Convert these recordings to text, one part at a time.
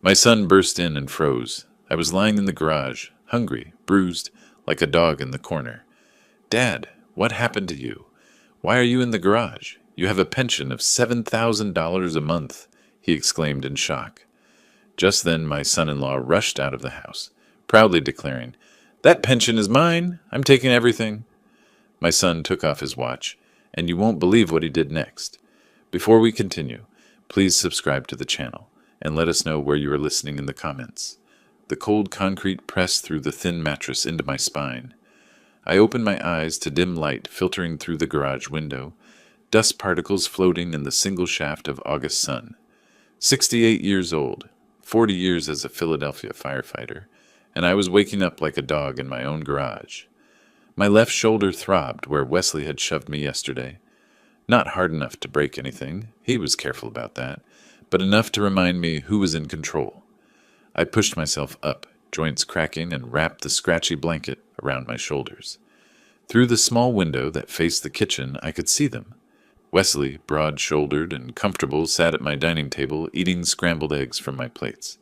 My son burst in and froze. I was lying in the garage, hungry, bruised, like a dog in the corner. "Dad, what happened to you? Why are you in the garage? You have a pension of $7,000 a month," he exclaimed in shock. Just then my son-in-law rushed out of the house, proudly declaring, "That pension is mine. I'm taking everything." My son took off his watch, and you won't believe what he did next. Before we continue, please subscribe to the channel, and let us know where you are listening in the comments. The cold concrete pressed through the thin mattress into my spine. I opened my eyes to dim light filtering through the garage window, dust particles floating in the single shaft of August sun. 68 years old, 40 years as a Philadelphia firefighter, and I was waking up like a dog in my own garage. My left shoulder throbbed where Wesley had shoved me yesterday. Not hard enough to break anything, he was careful about that, but enough to remind me who was in control. I pushed myself up, joints cracking, and wrapped the scratchy blanket around my shoulders. Through the small window that faced the kitchen, I could see them. Wesley, broad-shouldered and comfortable, sat at my dining table, eating scrambled eggs from my plates.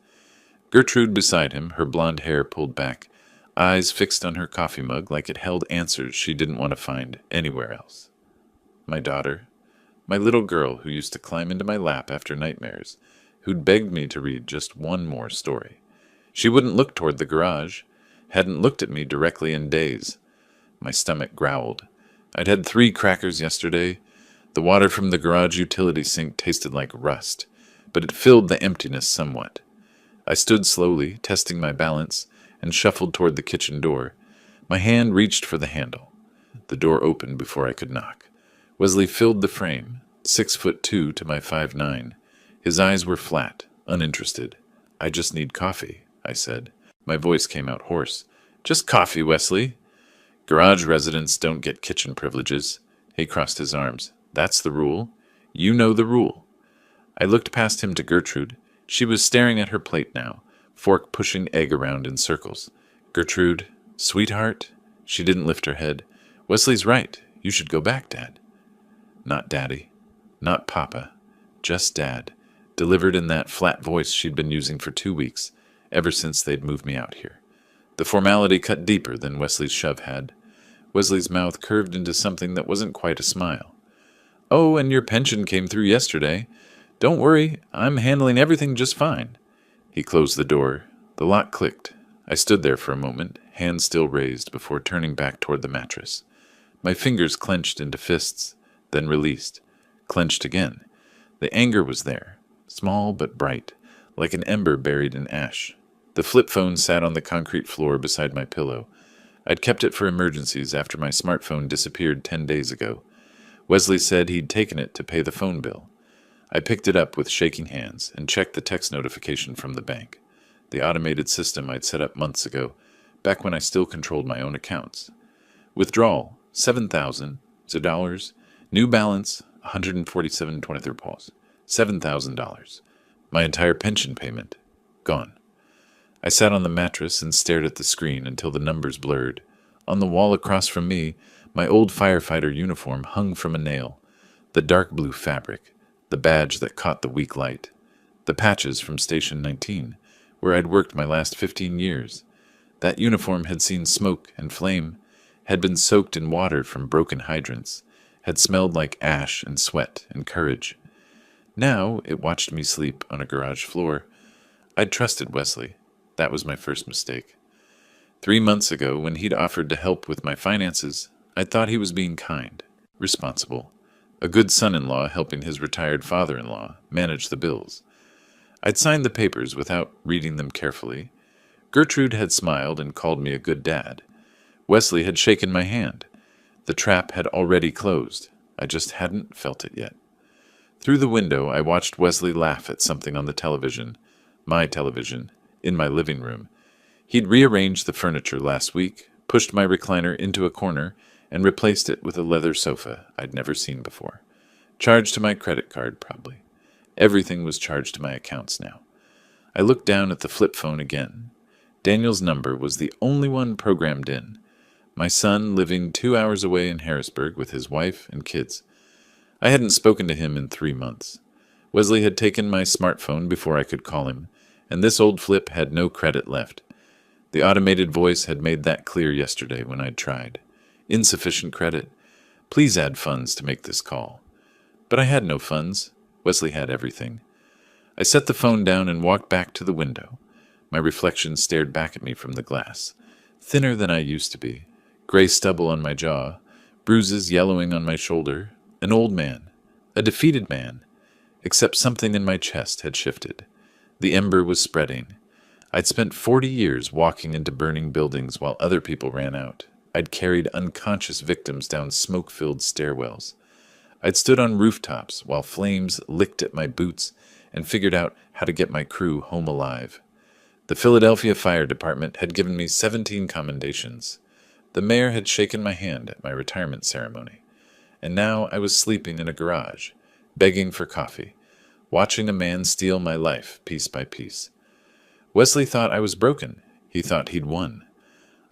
Gertrude beside him, her blonde hair pulled back, eyes fixed on her coffee mug like it held answers she didn't want to find anywhere else. My daughter, my little girl who used to climb into my lap after nightmares, who'd begged me to read just one more story. She wouldn't look toward the garage, hadn't looked at me directly in days. My stomach growled. I'd had 3 crackers yesterday. The water from the garage utility sink tasted like rust, but it filled the emptiness somewhat. I stood slowly, testing my balance, and shuffled toward the kitchen door. My hand reached for the handle. The door opened before I could knock. Wesley filled the frame, 6'2" to my 5'9". His eyes were flat, uninterested. "I just need coffee," I said. My voice came out hoarse. "Just coffee, Wesley." "Garage residents don't get kitchen privileges." He crossed his arms. "That's the rule. You know the rule." I looked past him to Gertrude. She was staring at her plate now, fork pushing egg around in circles. "Gertrude, sweetheart?" She didn't lift her head. "Wesley's right. You should go back, Dad." "Not Daddy. Not Papa. Just Dad," delivered in that flat voice she'd been using for 2 weeks, ever since they'd moved me out here. The formality cut deeper than Wesley's shove had. Wesley's mouth curved into something that wasn't quite a smile. "Oh, and your pension came through yesterday. Don't worry, I'm handling everything just fine." He closed the door. The lock clicked. I stood there for a moment, hands still raised, before turning back toward the mattress. My fingers clenched into fists, then released, clenched again. The anger was there, small but bright, like an ember buried in ash. The flip phone sat on the concrete floor beside my pillow. I'd kept it for emergencies after my smartphone disappeared 10 days ago. Wesley said he'd taken it to pay the phone bill. I picked it up with shaking hands and checked the text notification from the bank, the automated system I'd set up months ago, back when I still controlled my own accounts. Withdrawal, $7,000. New balance, 147.23 pause. $7,000. My entire pension payment, gone. I sat on the mattress and stared at the screen until the numbers blurred. On the wall across from me, my old firefighter uniform hung from a nail. The dark blue fabric, the badge that caught the weak light. The patches from Station 19, where I'd worked my last 15 years. That uniform had seen smoke and flame, had been soaked in water from broken hydrants, had smelled like ash and sweat and courage. Now it watched me sleep on a garage floor. I'd trusted Wesley. That was my first mistake. 3 months ago, when he'd offered to help with my finances, I thought he was being kind, responsible, a good son-in-law helping his retired father-in-law manage the bills. I'd signed the papers without reading them carefully. Gertrude had smiled and called me a good dad. Wesley had shaken my hand. The trap had already closed. I just hadn't felt it yet. Through the window, I watched Wesley laugh at something on the television, my television, in my living room. He'd rearranged the furniture last week, pushed my recliner into a corner, and replaced it with a leather sofa I'd never seen before. Charged to my credit card, probably. Everything was charged to my accounts now. I looked down at the flip phone again. Daniel's number was the only one programmed in. My son living 2 hours away in Harrisburg with his wife and kids. I hadn't spoken to him in 3 months. Wesley had taken my smartphone before I could call him, and this old flip had no credit left. The automated voice had made that clear yesterday when I'd tried. Insufficient credit. Please add funds to make this call. But I had no funds. Wesley had everything. I set the phone down and walked back to the window. My reflection stared back at me from the glass. Thinner than I used to be. Gray stubble on my jaw. Bruises yellowing on my shoulder. An old man. A defeated man. Except something in my chest had shifted. The ember was spreading. I'd spent 40 years walking into burning buildings while other people ran out. I'd carried unconscious victims down smoke-filled stairwells. I'd stood on rooftops while flames licked at my boots and figured out how to get my crew home alive. The Philadelphia Fire Department had given me 17 commendations. The mayor had shaken my hand at my retirement ceremony. And now I was sleeping in a garage, begging for coffee, watching a man steal my life piece by piece. Wesley thought I was broken. He thought he'd won.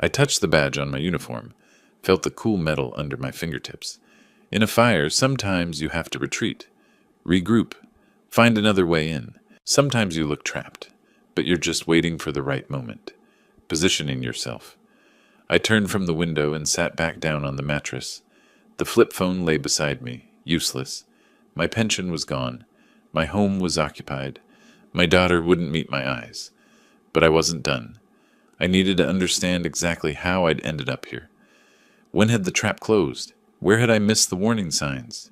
I touched the badge on my uniform, felt the cool metal under my fingertips. In a fire, sometimes you have to retreat, regroup, find another way in. Sometimes you look trapped, but you're just waiting for the right moment, positioning yourself. I turned from the window and sat back down on the mattress. The flip phone lay beside me, useless. My pension was gone. My home was occupied. My daughter wouldn't meet my eyes. But I wasn't done. I needed to understand exactly how I'd ended up here. When had the trap closed? Where had I missed the warning signs?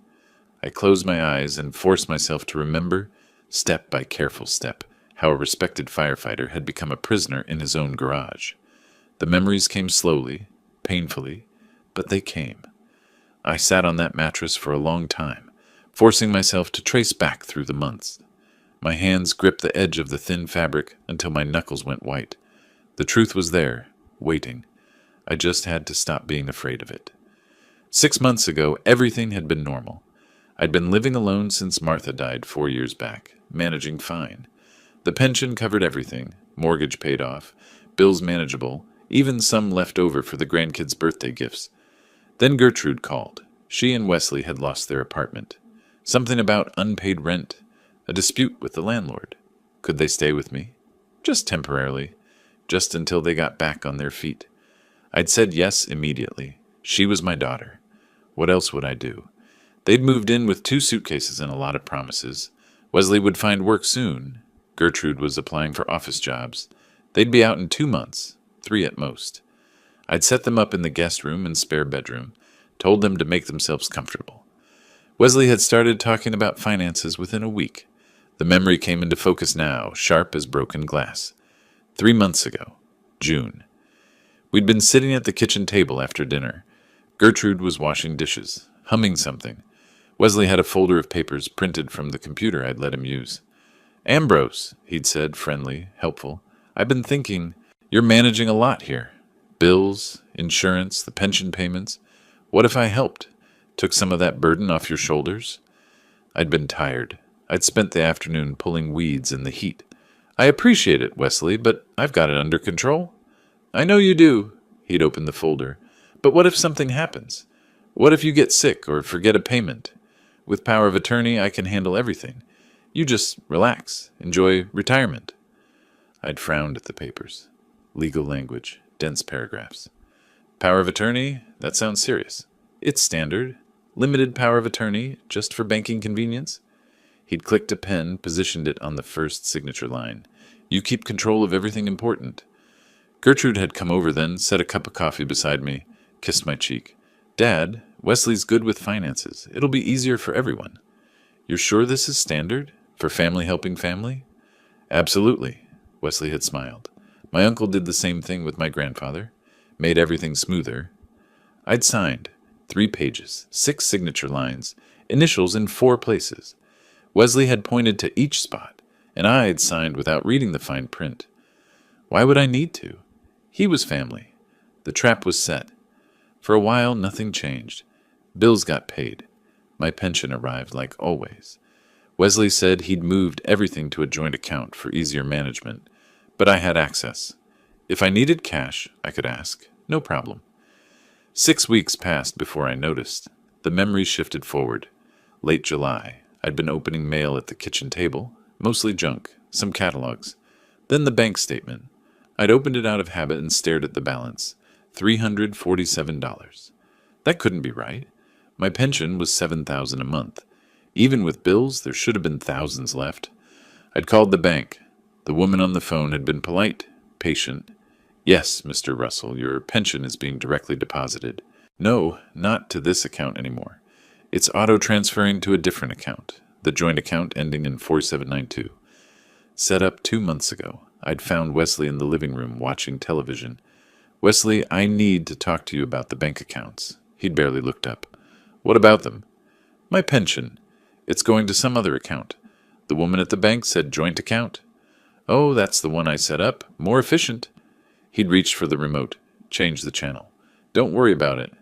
I closed my eyes and forced myself to remember, step by careful step, how a respected firefighter had become a prisoner in his own garage. The memories came slowly, painfully, but they came. I sat on that mattress for a long time, forcing myself to trace back through the months. My hands gripped the edge of the thin fabric until my knuckles went white. The truth was there, waiting. I just had to stop being afraid of it. 6 months ago, everything had been normal. I'd been living alone since Martha died 4 years back, managing fine. The pension covered everything, mortgage paid off, bills manageable, even some left over for the grandkids' birthday gifts. Then Gertrude called. She and Wesley had lost their apartment. Something about unpaid rent, a dispute with the landlord. Could they stay with me? Just temporarily, just until they got back on their feet. I'd said yes immediately. She was my daughter. What else would I do? They'd moved in with 2 suitcases and a lot of promises. Wesley would find work soon. Gertrude was applying for office jobs. They'd be out in 2 months, 3 at most. I'd set them up in the guest room and spare bedroom, told them to make themselves comfortable. Wesley had started talking about finances within a week. The memory came into focus now, sharp as broken glass. 3 months ago, June. We'd been sitting at the kitchen table after dinner. Gertrude was washing dishes, humming something. Wesley had a folder of papers printed from the computer I'd let him use. "Ambrose," he'd said, friendly, helpful, "I've been thinking, you're managing a lot here. Bills, insurance, the pension payments. What if I helped? Took some of that burden off your shoulders?" I'd been tired. I'd spent the afternoon pulling weeds in the heat. "I appreciate it, Wesley, but I've got it under control." "I know you do." He'd opened the folder. "But what if something happens? What if you get sick or forget a payment? With power of attorney, I can handle everything. You just relax, enjoy retirement." I'd frowned at the papers. Legal language, dense paragraphs. "Power of attorney? That sounds serious." "It's standard. Limited power of attorney, just for banking convenience." He'd clicked a pen, positioned it on the first signature line. "You keep control of everything important." Gertrude had come over then, set a cup of coffee beside me, kissed my cheek. "Dad, Wesley's good with finances. It'll be easier for everyone." "You're sure this is standard? For family helping family?" "Absolutely," Wesley had smiled. "My uncle did the same thing with my grandfather. Made everything smoother." I'd signed. 3 pages, 6 signature lines, initials in 4 places. Wesley had pointed to each spot, and I had signed without reading the fine print. Why would I need to? He was family. The trap was set. For a while, nothing changed. Bills got paid. My pension arrived like always. Wesley said he'd moved everything to a joint account for easier management, but I had access. If I needed cash, I could ask. No problem. 6 weeks passed before I noticed. The memories shifted forward. Late July. I'd been opening mail at the kitchen table, mostly junk, some catalogs. Then the bank statement. I'd opened it out of habit and stared at the balance. $347. That couldn't be right. My pension was $7,000 a month. Even with bills, there should have been thousands left. I'd called the bank. The woman on the phone had been polite, patient. Yes, Mr. Russell, your pension is being directly deposited. No, not to this account anymore. It's auto-transferring to a different account, the joint account ending in 4792. Set up 2 months ago. I'd found Wesley in the living room watching television. Wesley, I need to talk to you about the bank accounts. He'd barely looked up. What about them? My pension. It's going to some other account. The woman at the bank said joint account. Oh, that's the one I set up. More efficient. He'd reached for the remote. Change the channel. Don't worry about it.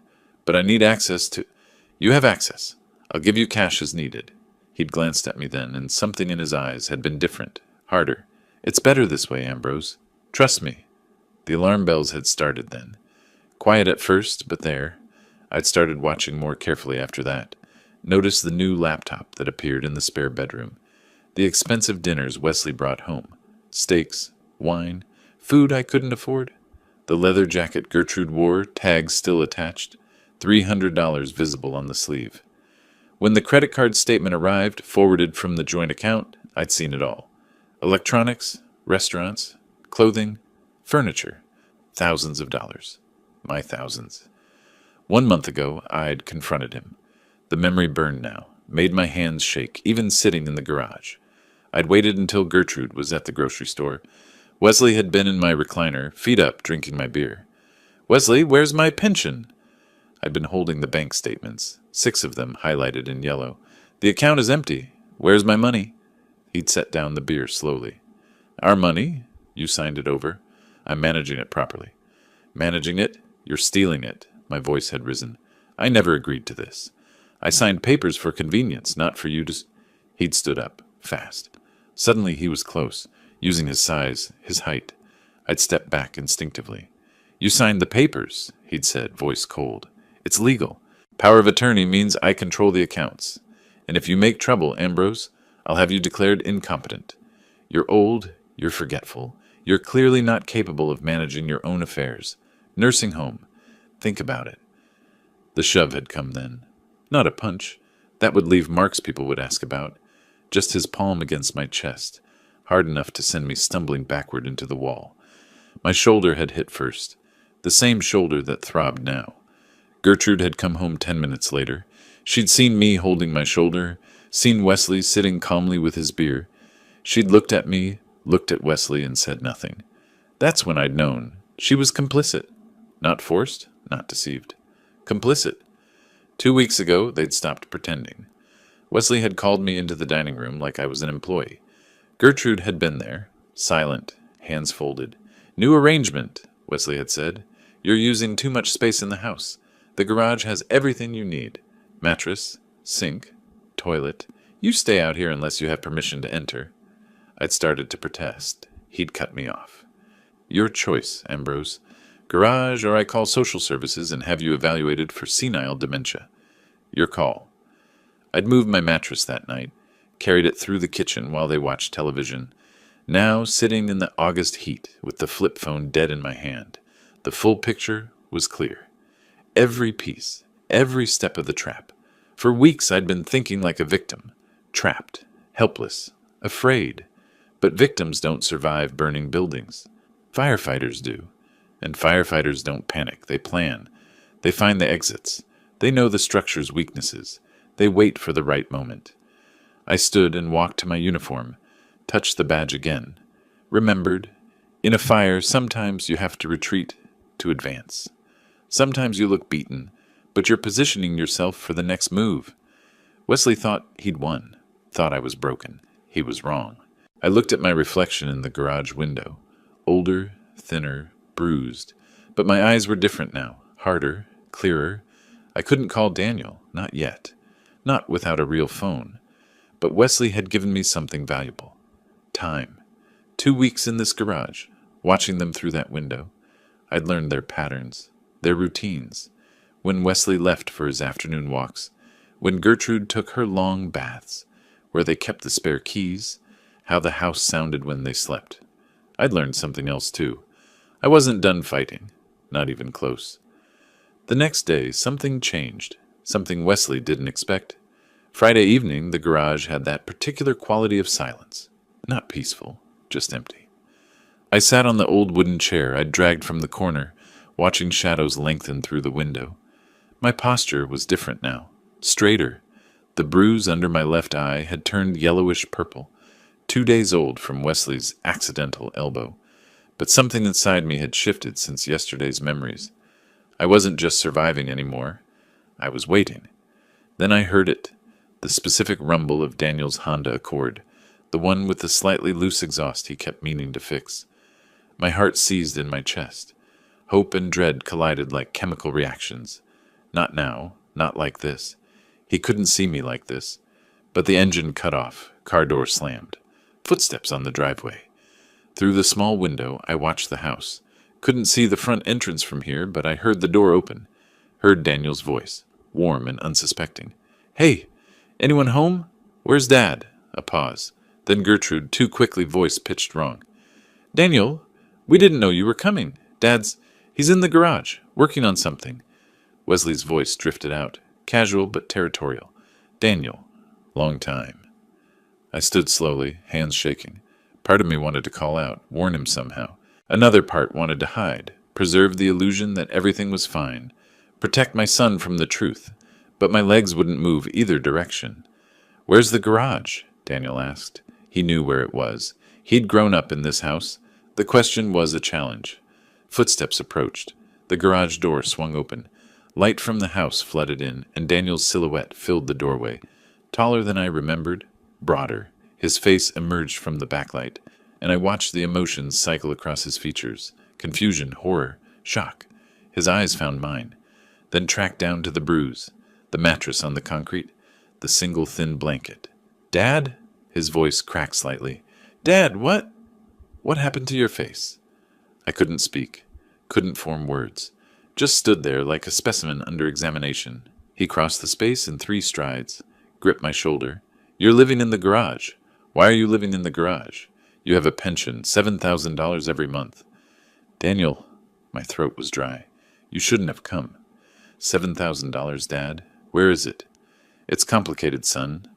But I need access to... You have access. I'll give you cash as needed. He'd glanced at me then, and something in his eyes had been different, harder. It's better this way, Ambrose. Trust me. The alarm bells had started then. Quiet at first, but there. I'd started watching more carefully after that. Noticed the new laptop that appeared in the spare bedroom. The expensive dinners Wesley brought home. Steaks, wine, food I couldn't afford. The leather jacket Gertrude wore, tags still attached. $300 visible on the sleeve. When the credit card statement arrived, forwarded from the joint account, I'd seen it all. Electronics, restaurants, clothing, furniture. Thousands of dollars. My thousands. 1 month ago, I'd confronted him. The memory burned now, made my hands shake, even sitting in the garage. I'd waited until Gertrude was at the grocery store. Wesley had been in my recliner, feet up, drinking my beer. Wesley, where's my pension? I'd been holding the bank statements, 6 of them highlighted in yellow. The account is empty. Where's my money? He'd set down the beer slowly. Our money? You signed it over. I'm managing it properly. Managing it? You're stealing it. My voice had risen. I never agreed to this. I signed papers for convenience, not for you to... He'd stood up, fast. Suddenly he was close, using his size, his height. I'd stepped back instinctively. You signed the papers, he'd said, voice cold. It's legal. Power of attorney means I control the accounts. And if you make trouble, Ambrose, I'll have you declared incompetent. You're old, you're forgetful, you're clearly not capable of managing your own affairs. Nursing home. Think about it. The shove had come then. Not a punch. That would leave marks people would ask about. Just his palm against my chest, hard enough to send me stumbling backward into the wall. My shoulder had hit first, the same shoulder that throbbed now. Gertrude had come home 10 minutes later. She'd seen me holding my shoulder, seen Wesley sitting calmly with his beer. She'd looked at me, looked at Wesley, and said nothing. That's when I'd known. She was complicit. Not forced, not deceived. Complicit. 2 weeks ago, they'd stopped pretending. Wesley had called me into the dining room like I was an employee. Gertrude had been there, silent, hands folded. New arrangement, Wesley had said. You're using too much space in the house. The garage has everything you need. Mattress, sink, toilet. You stay out here unless you have permission to enter. I'd started to protest. He'd cut me off. Your choice, Ambrose. Garage, or I call social services and have you evaluated for senile dementia. Your call. I'd moved my mattress that night, carried it through the kitchen while they watched television. Now, sitting in the August heat with the flip phone dead in my hand, the full picture was clear. Every piece, every step of the trap. For weeks I'd been thinking like a victim. Trapped, helpless, afraid. But victims don't survive burning buildings. Firefighters do. And firefighters don't panic. They plan. They find the exits. They know the structure's weaknesses. They wait for the right moment. I stood and walked to my uniform, touched the badge again. Remembered, in a fire, sometimes you have to retreat to advance. Sometimes you look beaten, but you're positioning yourself for the next move. Wesley thought he'd won, thought I was broken. He was wrong. I looked at my reflection in the garage window. Older, thinner, bruised. But my eyes were different now, harder, clearer. I couldn't call Daniel, not yet. Not without a real phone. But Wesley had given me something valuable. Time. 2 weeks in this garage, watching them through that window. I'd learned their patterns, their routines. When Wesley left for his afternoon walks, when Gertrude took her long baths, where they kept the spare keys, how the house sounded when they slept. I'd learned something else too. I wasn't done fighting. Not even close. The next day, something changed. Something Wesley didn't expect. Friday evening, the garage had that particular quality of silence. Not peaceful, just empty. I sat on the old wooden chair I'd dragged from the corner, watching shadows lengthen through the window. My posture was different now, straighter. The bruise under my left eye had turned yellowish purple, 2 days old from Wesley's accidental elbow. But something inside me had shifted since yesterday's memories. I wasn't just surviving anymore. I was waiting. Then I heard it, the specific rumble of Daniel's Honda Accord, the one with the slightly loose exhaust he kept meaning to fix. My heart seized in my chest. Hope and dread collided like chemical reactions. Not now, not like this. He couldn't see me like this. But the engine cut off, car door slammed. Footsteps on the driveway. Through the small window, I watched the house. Couldn't see the front entrance from here, but I heard the door open. Heard Daniel's voice, warm and unsuspecting. "Hey, anyone home? Where's Dad?" A pause. Then Gertrude, too quickly voice pitched wrong. "Daniel, we didn't know you were coming. He's in the garage, working on something." Wesley's voice drifted out, casual but territorial. "Daniel, long time." I stood slowly, hands shaking. Part of me wanted to call out, warn him somehow. Another part wanted to hide, preserve the illusion that everything was fine, protect my son from the truth. But my legs wouldn't move either direction. "Where's the garage?" Daniel asked. He knew where it was. He'd grown up in this house. The question was a challenge. Footsteps approached. The garage door swung open. Light from the house flooded in, and Daniel's silhouette filled the doorway. Taller than I remembered, broader. His face emerged from the backlight, and I watched the emotions cycle across his features. Confusion, horror, shock. His eyes found mine, then tracked down to the bruise, the mattress on the concrete, the single thin blanket. "Dad?" His voice cracked slightly. "Dad, what? What happened to your face?" I couldn't speak, couldn't form words. Just stood there like a specimen under examination. He crossed the space in 3 strides, gripped my shoulder. "You're living in the garage. Why are you living in the garage? You have a pension, $7,000 every month." "Daniel," my throat was dry. "You shouldn't have come." $7,000, Dad? Where is it?" "It's complicated, son."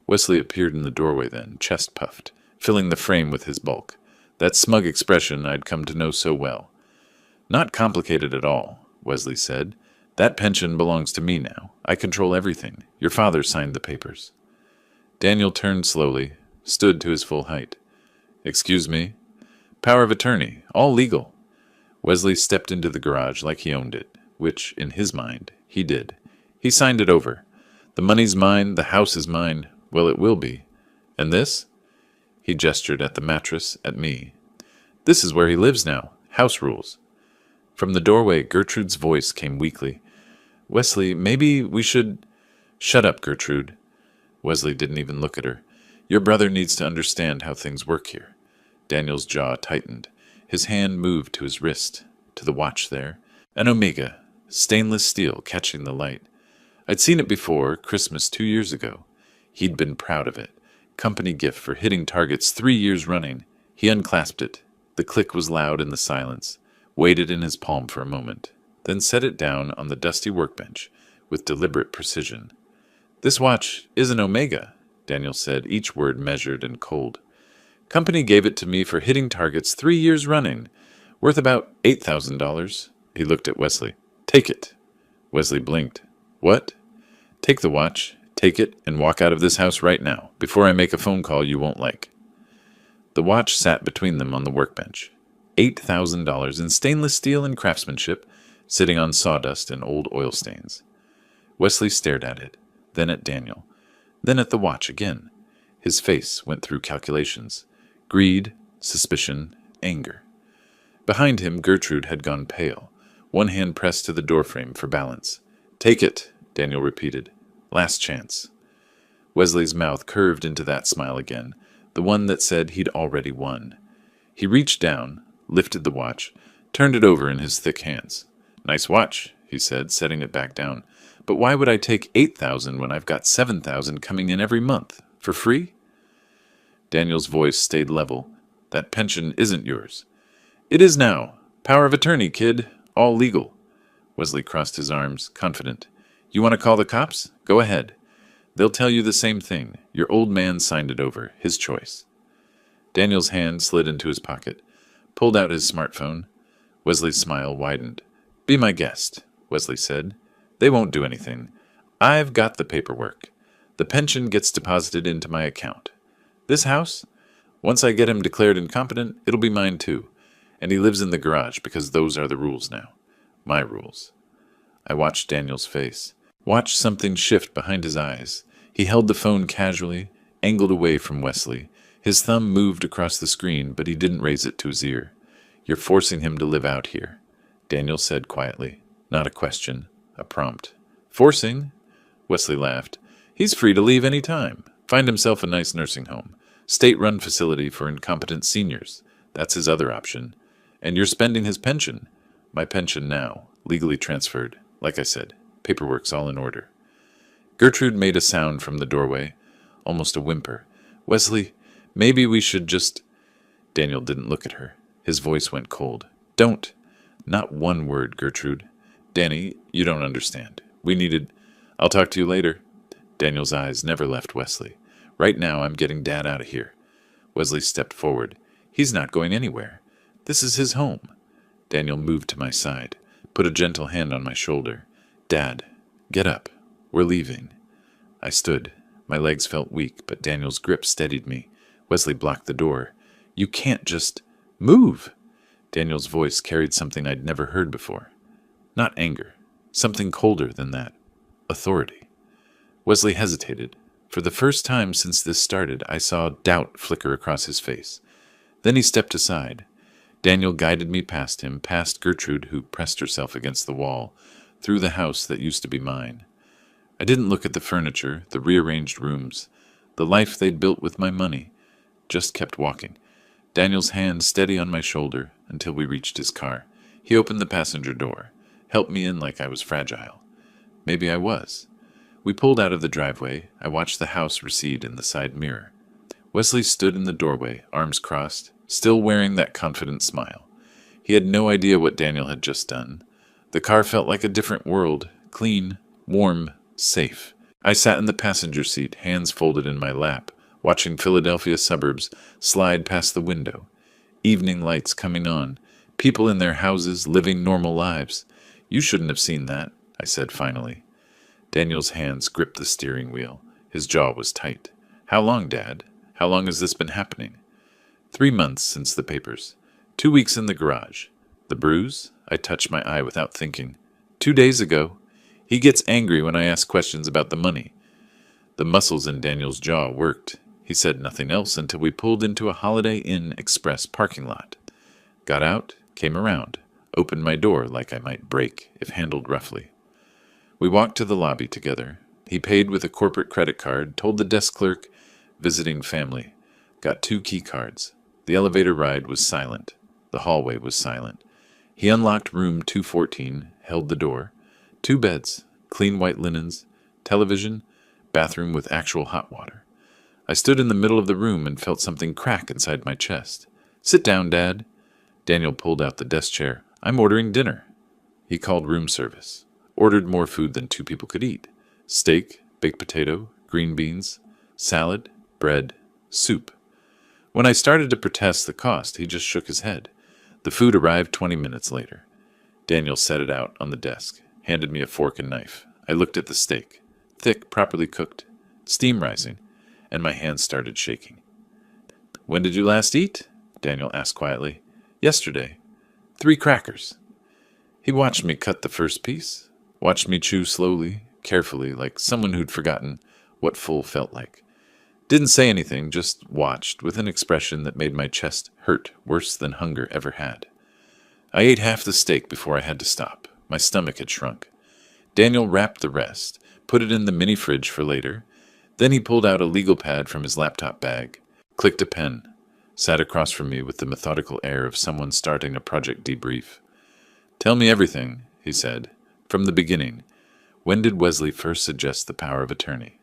Wesley appeared in the doorway then, chest puffed, filling the frame with his bulk. That smug expression I'd come to know so well. "Not complicated at all," Wesley said. "That pension belongs to me now. I control everything. Your father signed the papers." Daniel turned slowly, stood to his full height. "Excuse me?" "Power of attorney, all legal." Wesley stepped into the garage like he owned it, which, in his mind, he did. He signed it over. "The money's mine, the house is mine. Well, it will be. And this?" He gestured at the mattress, at me. "This is where he lives now. House rules." From the doorway, Gertrude's voice came weakly. "Wesley, maybe we should—" "Shut up, Gertrude." Wesley didn't even look at her. "Your brother needs to understand how things work here." Daniel's jaw tightened. His hand moved to his wrist, to the watch there. An Omega, stainless steel catching the light. I'd seen it before, Christmas 2 years ago. He'd been proud of it. Company gift for hitting targets 3 years running. He unclasped it. The click was loud in the silence. Waited in his palm for a moment, then set it down on the dusty workbench with deliberate precision. "This watch is an Omega," Daniel said, each word measured and cold. "Company gave it to me for hitting targets 3 years running, worth about $8,000. He looked at Wesley. "Take it." Wesley blinked. "What?" "Take the watch, take it, and walk out of this house right now, before I make a phone call you won't like." The watch sat between them on the workbench. $8,000 in stainless steel and craftsmanship, sitting on sawdust and old oil stains. Wesley stared at it, then at Daniel, then at the watch again. His face went through calculations. Greed, suspicion, anger. Behind him, Gertrude had gone pale, one hand pressed to the doorframe for balance. "Take it," Daniel repeated. "Last chance." Wesley's mouth curved into that smile again, the one that said he'd already won. He reached down, lifted the watch, turned it over in his thick hands. "Nice watch," he said, setting it back down. "But why would I take 8,000 when I've got 7,000 coming in every month? For free?" Daniel's voice stayed level. That pension isn't yours. It is now. Power of attorney, kid. All legal. Wesley crossed his arms, confident. You want to call the cops? Go ahead. They'll tell you the same thing. Your old man signed it over. His choice. Daniel's hand slid into his pocket, pulled out his smartphone. Wesley's smile widened. Be my guest, Wesley said. They won't do anything. I've got the paperwork. The pension gets deposited into my account. This house? Once I get him declared incompetent, it'll be mine too. And he lives in the garage because those are the rules now. My rules. I watched Daniel's face. Watched something shift behind his eyes. He held the phone casually, angled away from Wesley. His thumb moved across the screen, but he didn't raise it to his ear. You're forcing him to live out here, Daniel said quietly. Not a question, a prompt. Forcing? Wesley laughed. He's free to leave any time. Find himself a nice nursing home. State-run facility for incompetent seniors. That's his other option. And you're spending his pension. My pension now, legally transferred. Like I said, paperwork's all in order. Gertrude made a sound from the doorway, almost a whimper. Wesley, maybe we should just... Daniel didn't look at her. His voice went cold. Don't. Not one word, Gertrude. Danny, you don't understand. We needed... I'll talk to you later. Daniel's eyes never left Wesley. Right now, I'm getting Dad out of here. Wesley stepped forward. He's not going anywhere. This is his home. Daniel moved to my side, put a gentle hand on my shoulder. Dad, get up. We're leaving. I stood. My legs felt weak, but Daniel's grip steadied me. Wesley blocked the door. You can't just... Move! Daniel's voice carried something I'd never heard before. Not anger. Something colder than that. Authority. Wesley hesitated. For the first time since this started, I saw doubt flicker across his face. Then he stepped aside. Daniel guided me past him, past Gertrude, who pressed herself against the wall, through the house that used to be mine. I didn't look at the furniture, the rearranged rooms, the life they'd built with my money. Just kept walking. Daniel's hand steady on my shoulder until we reached his car. He opened the passenger door, helped me in like I was fragile. Maybe I was. We pulled out of the driveway. I watched the house recede in the side mirror. Wesley stood in the doorway, arms crossed, still wearing that confident smile. He had no idea what Daniel had just done. The car felt like a different world, clean, warm, safe. I sat in the passenger seat, hands folded in my lap, watching Philadelphia suburbs slide past the window. Evening lights coming on, people in their houses living normal lives. You shouldn't have seen that, I said finally. Daniel's hands gripped the steering wheel. His jaw was tight. How long, Dad? How long has this been happening? 3 months since the papers. 2 weeks in the garage. The bruise? I touched my eye without thinking. 2 days ago. He gets angry when I ask questions about the money. The muscles in Daniel's jaw worked. He said nothing else until we pulled into a Holiday Inn Express parking lot. Got out, came around, opened my door like I might break if handled roughly. We walked to the lobby together. He paid with a corporate credit card, told the desk clerk, visiting family. Got 2 key cards. The elevator ride was silent. The hallway was silent. He unlocked room 214, held the door. 2 beds, clean white linens, television, bathroom with actual hot water. I stood in the middle of the room and felt something crack inside my chest. Sit down, Dad. Daniel pulled out the desk chair. I'm ordering dinner. He called room service. Ordered more food than 2 people could eat. Steak, baked potato, green beans, salad, bread, soup. When I started to protest the cost, he just shook his head. The food arrived 20 minutes later. Daniel set it out on the desk, handed me a fork and knife. I looked at the steak. Thick, properly cooked, steam rising, and my hands started shaking. When did you last eat? Daniel asked quietly. Yesterday. 3 crackers. He watched me cut the first piece, watched me chew slowly, carefully, like someone who'd forgotten what full felt like. Didn't say anything, just watched, with an expression that made my chest hurt worse than hunger ever had. I ate half the steak before I had to stop. My stomach had shrunk. Daniel wrapped the rest, put it in the mini fridge for later. Then he pulled out a legal pad from his laptop bag, clicked a pen, sat across from me with the methodical air of someone starting a project debrief. Tell me everything, he said, from the beginning. When did Wesley first suggest the power of attorney?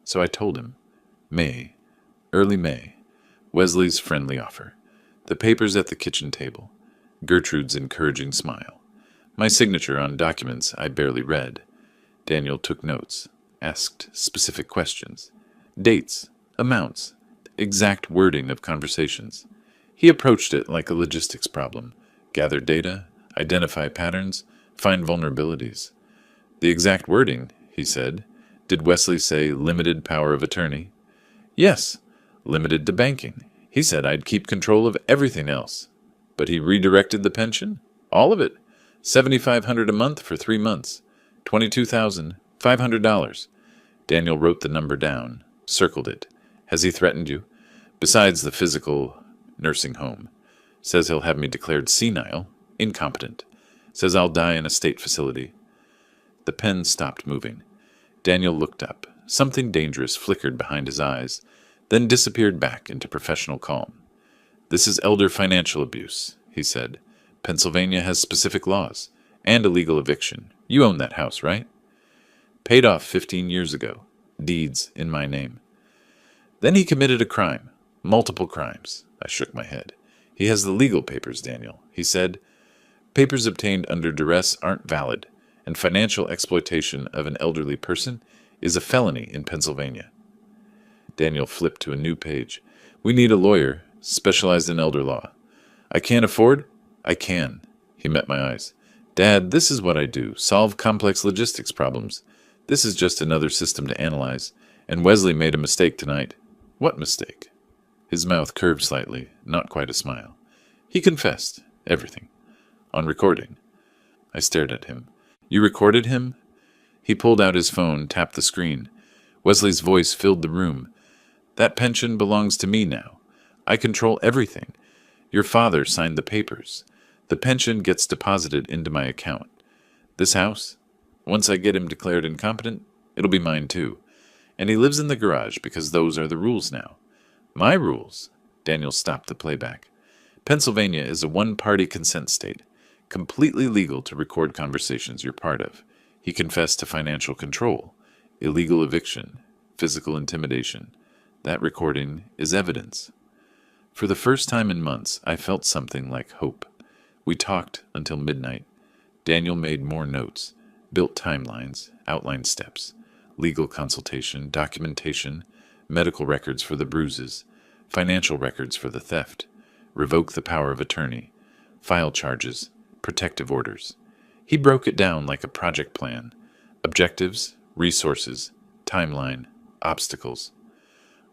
So I told him. May, early May, Wesley's friendly offer. The papers at the kitchen table. Gertrude's encouraging smile. My signature on documents I barely read. Daniel took notes, asked specific questions. Dates, amounts, exact wording of conversations. He approached it like a logistics problem. Gather data, identify patterns, find vulnerabilities. The exact wording, he said. Did Wesley say limited power of attorney? Yes, limited to banking. He said I'd keep control of everything else. But he redirected the pension? All of it. $7,500 a month for 3 months. $22,500. Daniel wrote the number down, circled it. Has he threatened you? Besides the physical nursing home. Says he'll have me declared senile, incompetent. Says I'll die in a state facility. The pen stopped moving. Daniel looked up. Something dangerous flickered behind his eyes, then disappeared back into professional calm. This is elder financial abuse, he said. Pennsylvania has specific laws, and a legal eviction. You own that house, right? Paid off 15 years ago. Deeds in my name. Then he committed a crime. Multiple crimes. I shook my head. He has the legal papers, Daniel. He said, papers obtained under duress aren't valid, and financial exploitation of an elderly person is a felony in Pennsylvania. Daniel flipped to a new page. We need a lawyer, specialized in elder law. I can't afford? I can. He met my eyes. Dad, this is what I do, solve complex logistics problems. This is just another system to analyze, and Wesley made a mistake tonight. What mistake? His mouth curved slightly, not quite a smile. He confessed. Everything. On recording. I stared at him. You recorded him? He pulled out his phone, tapped the screen. Wesley's voice filled the room. That pension belongs to me now. I control everything. Your father signed the papers. The pension gets deposited into my account. This house, once I get him declared incompetent, it'll be mine too. And he lives in the garage because those are the rules now. My rules? Daniel stopped the playback. Pennsylvania is a one-party consent state, completely legal to record conversations you're part of. He confessed to financial control, illegal eviction, physical intimidation. That recording is evidence. For the first time in months, I felt something like hope. We talked until midnight. Daniel made more notes, built timelines, outlined steps, legal consultation, documentation, medical records for the bruises, financial records for the theft, revoke the power of attorney, file charges, protective orders. He broke it down like a project plan. Objectives, resources, timeline, obstacles.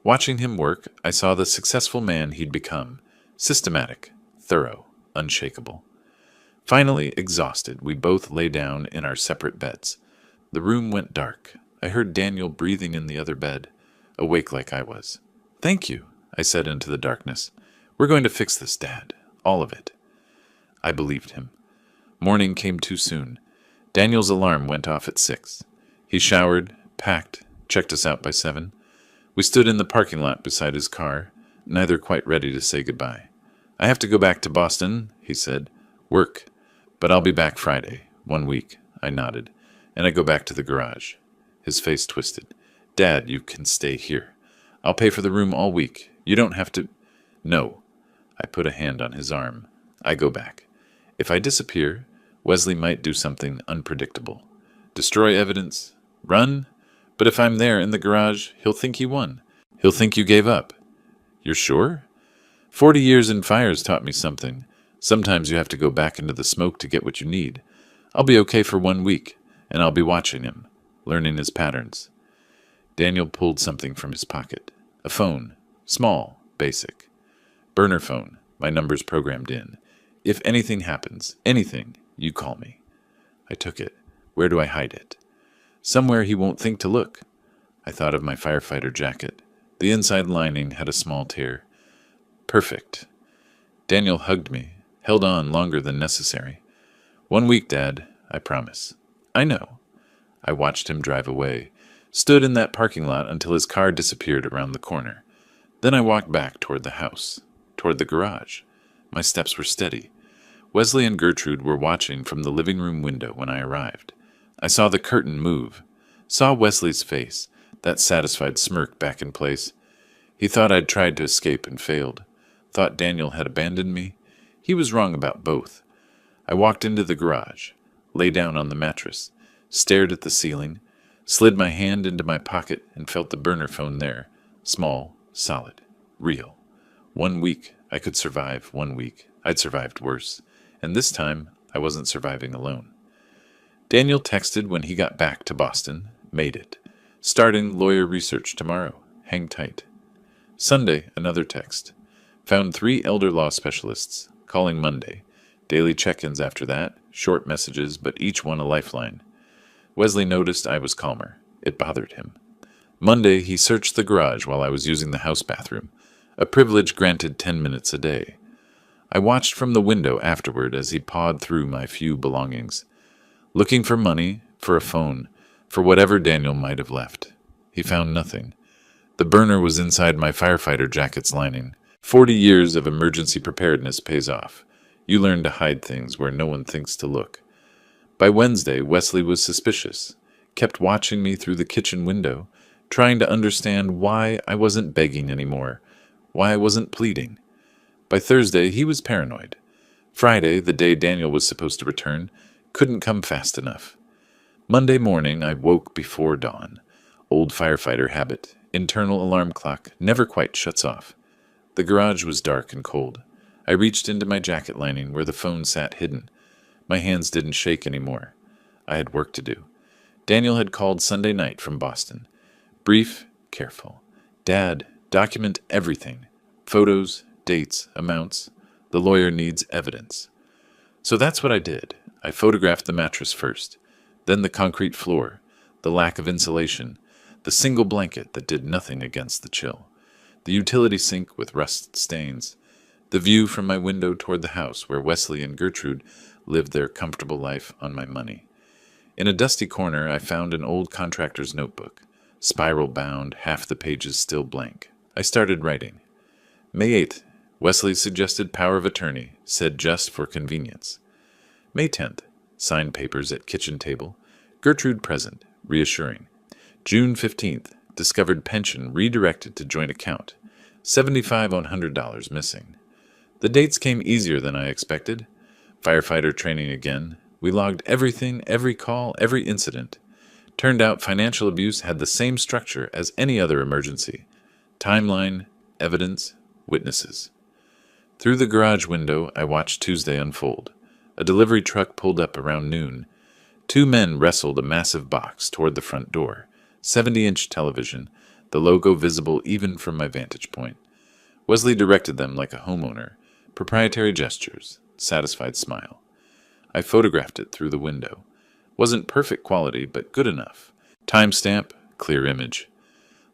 Watching him work, I saw the successful man he'd become. Systematic, thorough, unshakable. Finally, exhausted, we both lay down in our separate beds. The room went dark. I heard Daniel breathing in the other bed, awake like I was. Thank you, I said into the darkness. We're going to fix this, Dad. All of it. I believed him. Morning came too soon. Daniel's alarm went off at 6. He showered, packed, checked us out by 7. We stood in the parking lot beside his car, neither quite ready to say goodbye. I have to go back to Boston, he said. Work. But I'll be back Friday, 1 week. I nodded, and I go back to the garage. His face twisted. Dad, you can stay here. I'll pay for the room all week. You don't have to... No. I put a hand on his arm. I go back. If I disappear, Wesley might do something unpredictable. Destroy evidence. Run. But if I'm there in the garage, he'll think he won. He'll think you gave up. You're sure? 40 years in fires taught me something. Sometimes you have to go back into the smoke to get what you need. I'll be okay for 1 week, and I'll be watching him, learning his patterns. Daniel pulled something from his pocket. A phone. Small. Basic. Burner phone. My number's programmed in. If anything happens, anything, you call me. I took it. Where do I hide it? Somewhere he won't think to look. I thought of my firefighter jacket. The inside lining had a small tear. Perfect. Daniel hugged me, held on longer than necessary. 1 week, Dad, I promise. I know. I watched him drive away, stood in that parking lot until his car disappeared around the corner. Then I walked back toward the house, toward the garage. My steps were steady. Wesley and Gertrude were watching from the living room window when I arrived. I saw the curtain move, saw Wesley's face, that satisfied smirk back in place. He thought I'd tried to escape and failed. thought Daniel had abandoned me. He was wrong about both. I walked into the garage, lay down on the mattress, stared at the ceiling, slid my hand into my pocket and felt the burner phone there. Small, solid, real. 1 week, I could survive 1 week. I'd survived worse. And this time, I wasn't surviving alone. Daniel texted when he got back to Boston. Made it. Starting lawyer research tomorrow. Hang tight. Sunday, another text. Found 3 elder law specialists. Calling Monday. Daily check-ins after that. Short messages, but each one a lifeline. Wesley noticed I was calmer. It bothered him. Monday, he searched the garage while I was using the house bathroom, a privilege granted 10 minutes a day. I watched from the window afterward as he pawed through my few belongings, looking for money, for a phone, for whatever Daniel might have left. He found nothing. The burner was inside my firefighter jacket's lining. 40 years of emergency preparedness pays off. You learn to hide things where no one thinks to look. By Wednesday, Wesley was suspicious, kept watching me through the kitchen window, trying to understand why I wasn't begging anymore, why I wasn't pleading. By Thursday, he was paranoid. Friday, the day Daniel was supposed to return, couldn't come fast enough. Monday morning, I woke before dawn. Old firefighter habit. Internal alarm clock never quite shuts off. The garage was dark and cold. I reached into my jacket lining where the phone sat hidden. My hands didn't shake anymore. I had work to do. Daniel had called Sunday night from Boston. Brief, careful. Dad, document everything. Photos, dates, amounts. The lawyer needs evidence. So that's what I did. I photographed the mattress first, then the concrete floor, the lack of insulation, the single blanket that did nothing against the chill, the utility sink with rust stains, the view from my window toward the house where Wesley and Gertrude lived their comfortable life on my money. In a dusty corner, I found an old contractor's notebook, spiral-bound, half the pages still blank. I started writing. May 8th, Wesley suggested power of attorney, said just for convenience. May 10th, signed papers at kitchen table, Gertrude present, reassuring. June 15th, discovered pension redirected to joint account, $75 on $100 missing. The dates came easier than I expected. Firefighter training again. We logged everything, every call, every incident. Turned out financial abuse had the same structure as any other emergency. Timeline, evidence, witnesses. Through the garage window, I watched Tuesday unfold. A delivery truck pulled up around noon. 2 men wrestled a massive box toward the front door. 70-inch television, the logo visible even from my vantage point. Wesley directed them like a homeowner. Proprietary gestures, satisfied smile. I photographed it through the window. Wasn't perfect quality, but good enough. Timestamp, clear image.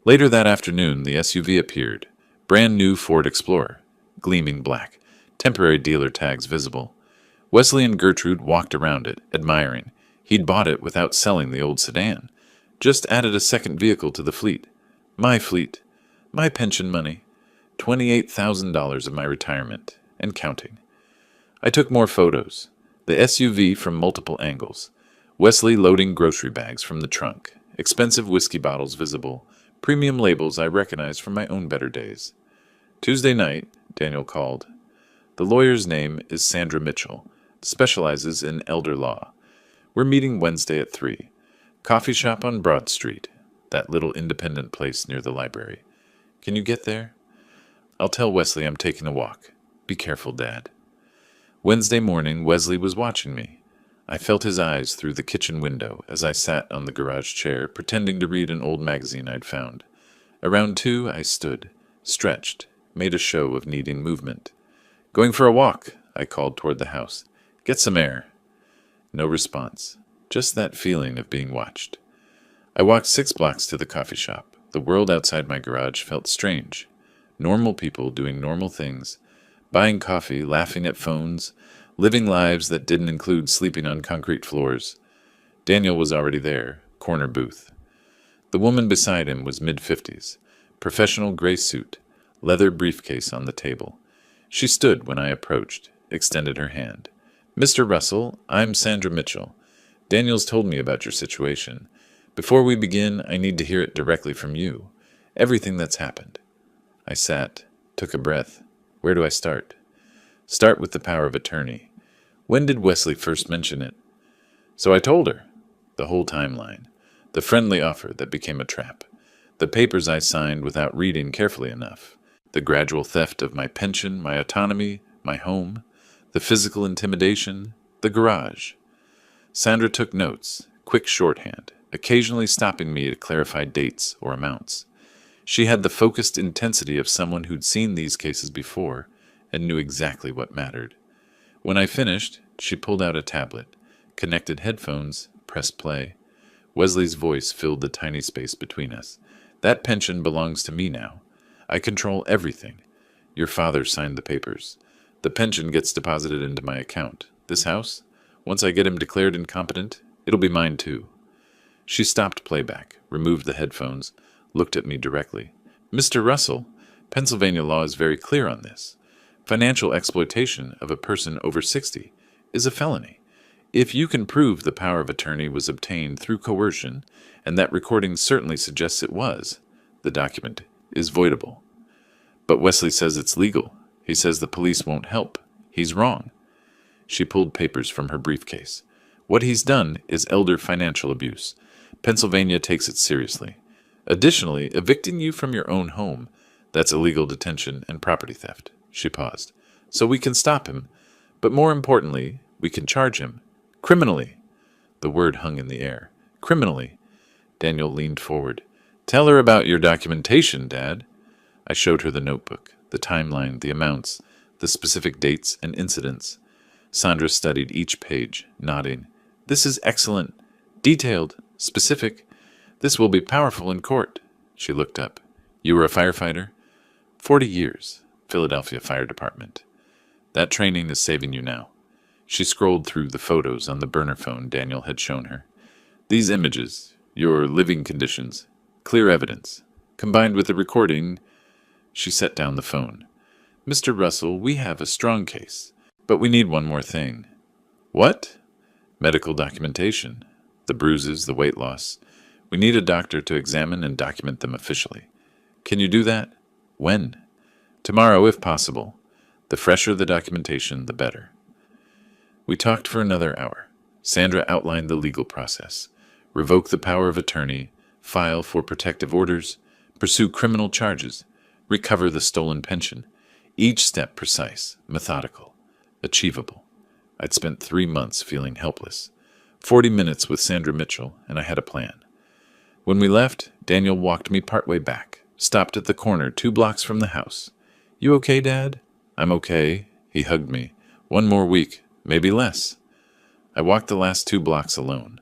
Later that afternoon, the SUV appeared. Brand new Ford Explorer, gleaming black, temporary dealer tags visible. Wesley and Gertrude walked around it, admiring. He'd bought it without selling the old sedan. Just added a second vehicle to the fleet. My fleet. My pension money. $28,000 of my retirement. And counting. I took more photos. The SUV from multiple angles. Wesley loading grocery bags from the trunk. Expensive whiskey bottles visible. Premium labels I recognized from my own better days. Tuesday night, Daniel called. The lawyer's name is Sandra Mitchell. Specializes in elder law. We're meeting Wednesday at 3. Coffee shop on Broad Street. That little independent place near the library. Can you get there? I'll tell Wesley I'm taking a walk. Be careful, Dad. Wednesday morning, Wesley was watching me. I felt his eyes through the kitchen window as I sat on the garage chair, pretending to read an old magazine I'd found. Around 2, I stood, stretched, made a show of needing movement. Going for a walk, I called toward the house. Get some air. No response, just that feeling of being watched. I walked 6 blocks to the coffee shop. The world outside my garage felt strange. Normal people doing normal things. Buying coffee, laughing at phones, living lives that didn't include sleeping on concrete floors. Daniel was already there, corner booth. The woman beside him was mid-50s, professional gray suit, leather briefcase on the table. She stood when I approached, extended her hand. Mr. Russell, I'm Sandra Mitchell. Daniel's told me about your situation. Before we begin, I need to hear it directly from you. Everything that's happened. I sat, took a breath. Where do I start? Start with the power of attorney. When did Wesley first mention it? So I told her. The whole timeline. The friendly offer that became a trap. The papers I signed without reading carefully enough. The gradual theft of my pension, my autonomy, my home. The physical intimidation. The garage. Sandra took notes, quick shorthand, occasionally stopping me to clarify dates or amounts. She had the focused intensity of someone who'd seen these cases before and knew exactly what mattered. When I finished, she pulled out a tablet, connected headphones, pressed play. Wesley's voice filled the tiny space between us. That pension belongs to me now. I control everything. Your father signed the papers. The pension gets deposited into my account. This house? Once I get him declared incompetent, it'll be mine too. She stopped playback, removed the headphones, looked at me directly. Mr. Russell, Pennsylvania law is very clear on this. Financial exploitation of a person over 60 is a felony. If you can prove the power of attorney was obtained through coercion, and that recording certainly suggests it was, the document is voidable. But Wesley says it's legal. He says the police won't help. He's wrong. She pulled papers from her briefcase. What he's done is elder financial abuse. Pennsylvania takes it seriously. Additionally, evicting you from your own home, that's illegal detention and property theft. She paused. So we can stop him, but more importantly, we can charge him. Criminally. The word hung in the air. Criminally. Daniel leaned forward. Tell her about your documentation, Dad. I showed her the notebook, the timeline, the amounts, the specific dates and incidents. Sandra studied each page, nodding. This is excellent. Detailed. Specific. This will be powerful in court. She looked up. You were a firefighter? 40 years. Philadelphia Fire Department. That training is saving you now. She scrolled through the photos on the burner phone Daniel had shown her. These images, your living conditions, clear evidence, combined with the recording. She set down the phone. Mr. Russell, we have a strong case, but we need one more thing. What? Medical documentation. The bruises, the weight loss. We need a doctor to examine and document them officially. Can you do that? When? Tomorrow, if possible. The fresher the documentation, the better. We talked for another hour. Sandra outlined the legal process. Revoke the power of attorney, file for protective orders, pursue criminal charges, recover the stolen pension. Each step precise, methodical, achievable. I'd spent 3 months feeling helpless. 40 minutes with Sandra Mitchell, and I had a plan. When we left, Daniel walked me partway back, stopped at the corner 2 blocks from the house. You okay, Dad? I'm okay. He hugged me. 1 more week, maybe less. I walked the last 2 blocks alone.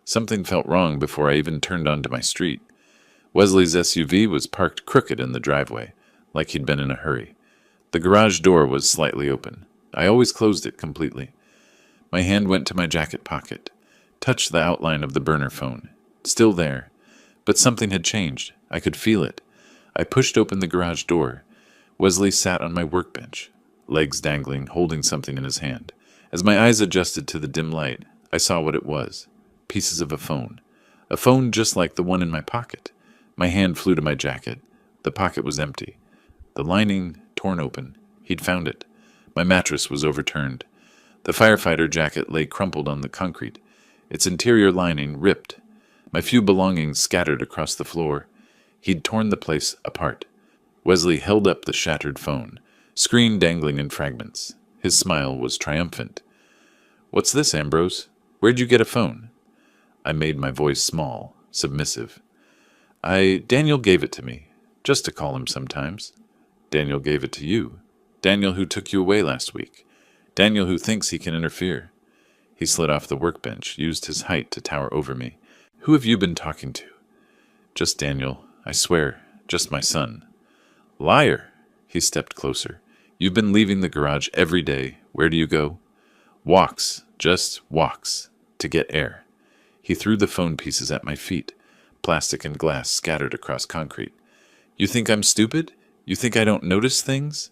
Something felt wrong before I even turned onto my street. Wesley's SUV was parked crooked in the driveway, like he'd been in a hurry. The garage door was slightly open. I always closed it completely. My hand went to my jacket pocket, touched the outline of the burner phone. Still there. But something had changed. I could feel it. I pushed open the garage door. Wesley sat on my workbench, legs dangling, holding something in his hand. As my eyes adjusted to the dim light, I saw what it was. Pieces of a phone. A phone just like the one in my pocket. My hand flew to my jacket. The pocket was empty. The lining torn open. He'd found it. My mattress was overturned. The firefighter jacket lay crumpled on the concrete, its interior lining ripped. My few belongings scattered across the floor. He'd torn the place apart. Wesley held up the shattered phone, screen dangling in fragments. His smile was triumphant. What's this, Ambrose? Where'd you get a phone? I made my voice small, submissive. Daniel gave it to me, just to call him sometimes. Daniel gave it to you. Daniel who took you away last week. Daniel who thinks he can interfere. He slid off the workbench, used his height to tower over me. Who have you been talking to? Just Daniel, I swear, just my son. Liar! He stepped closer. You've been leaving the garage every day. Where do you go? Walks, just walks, to get air. He threw the phone pieces at my feet, plastic and glass scattered across concrete. You think I'm stupid? You think I don't notice things?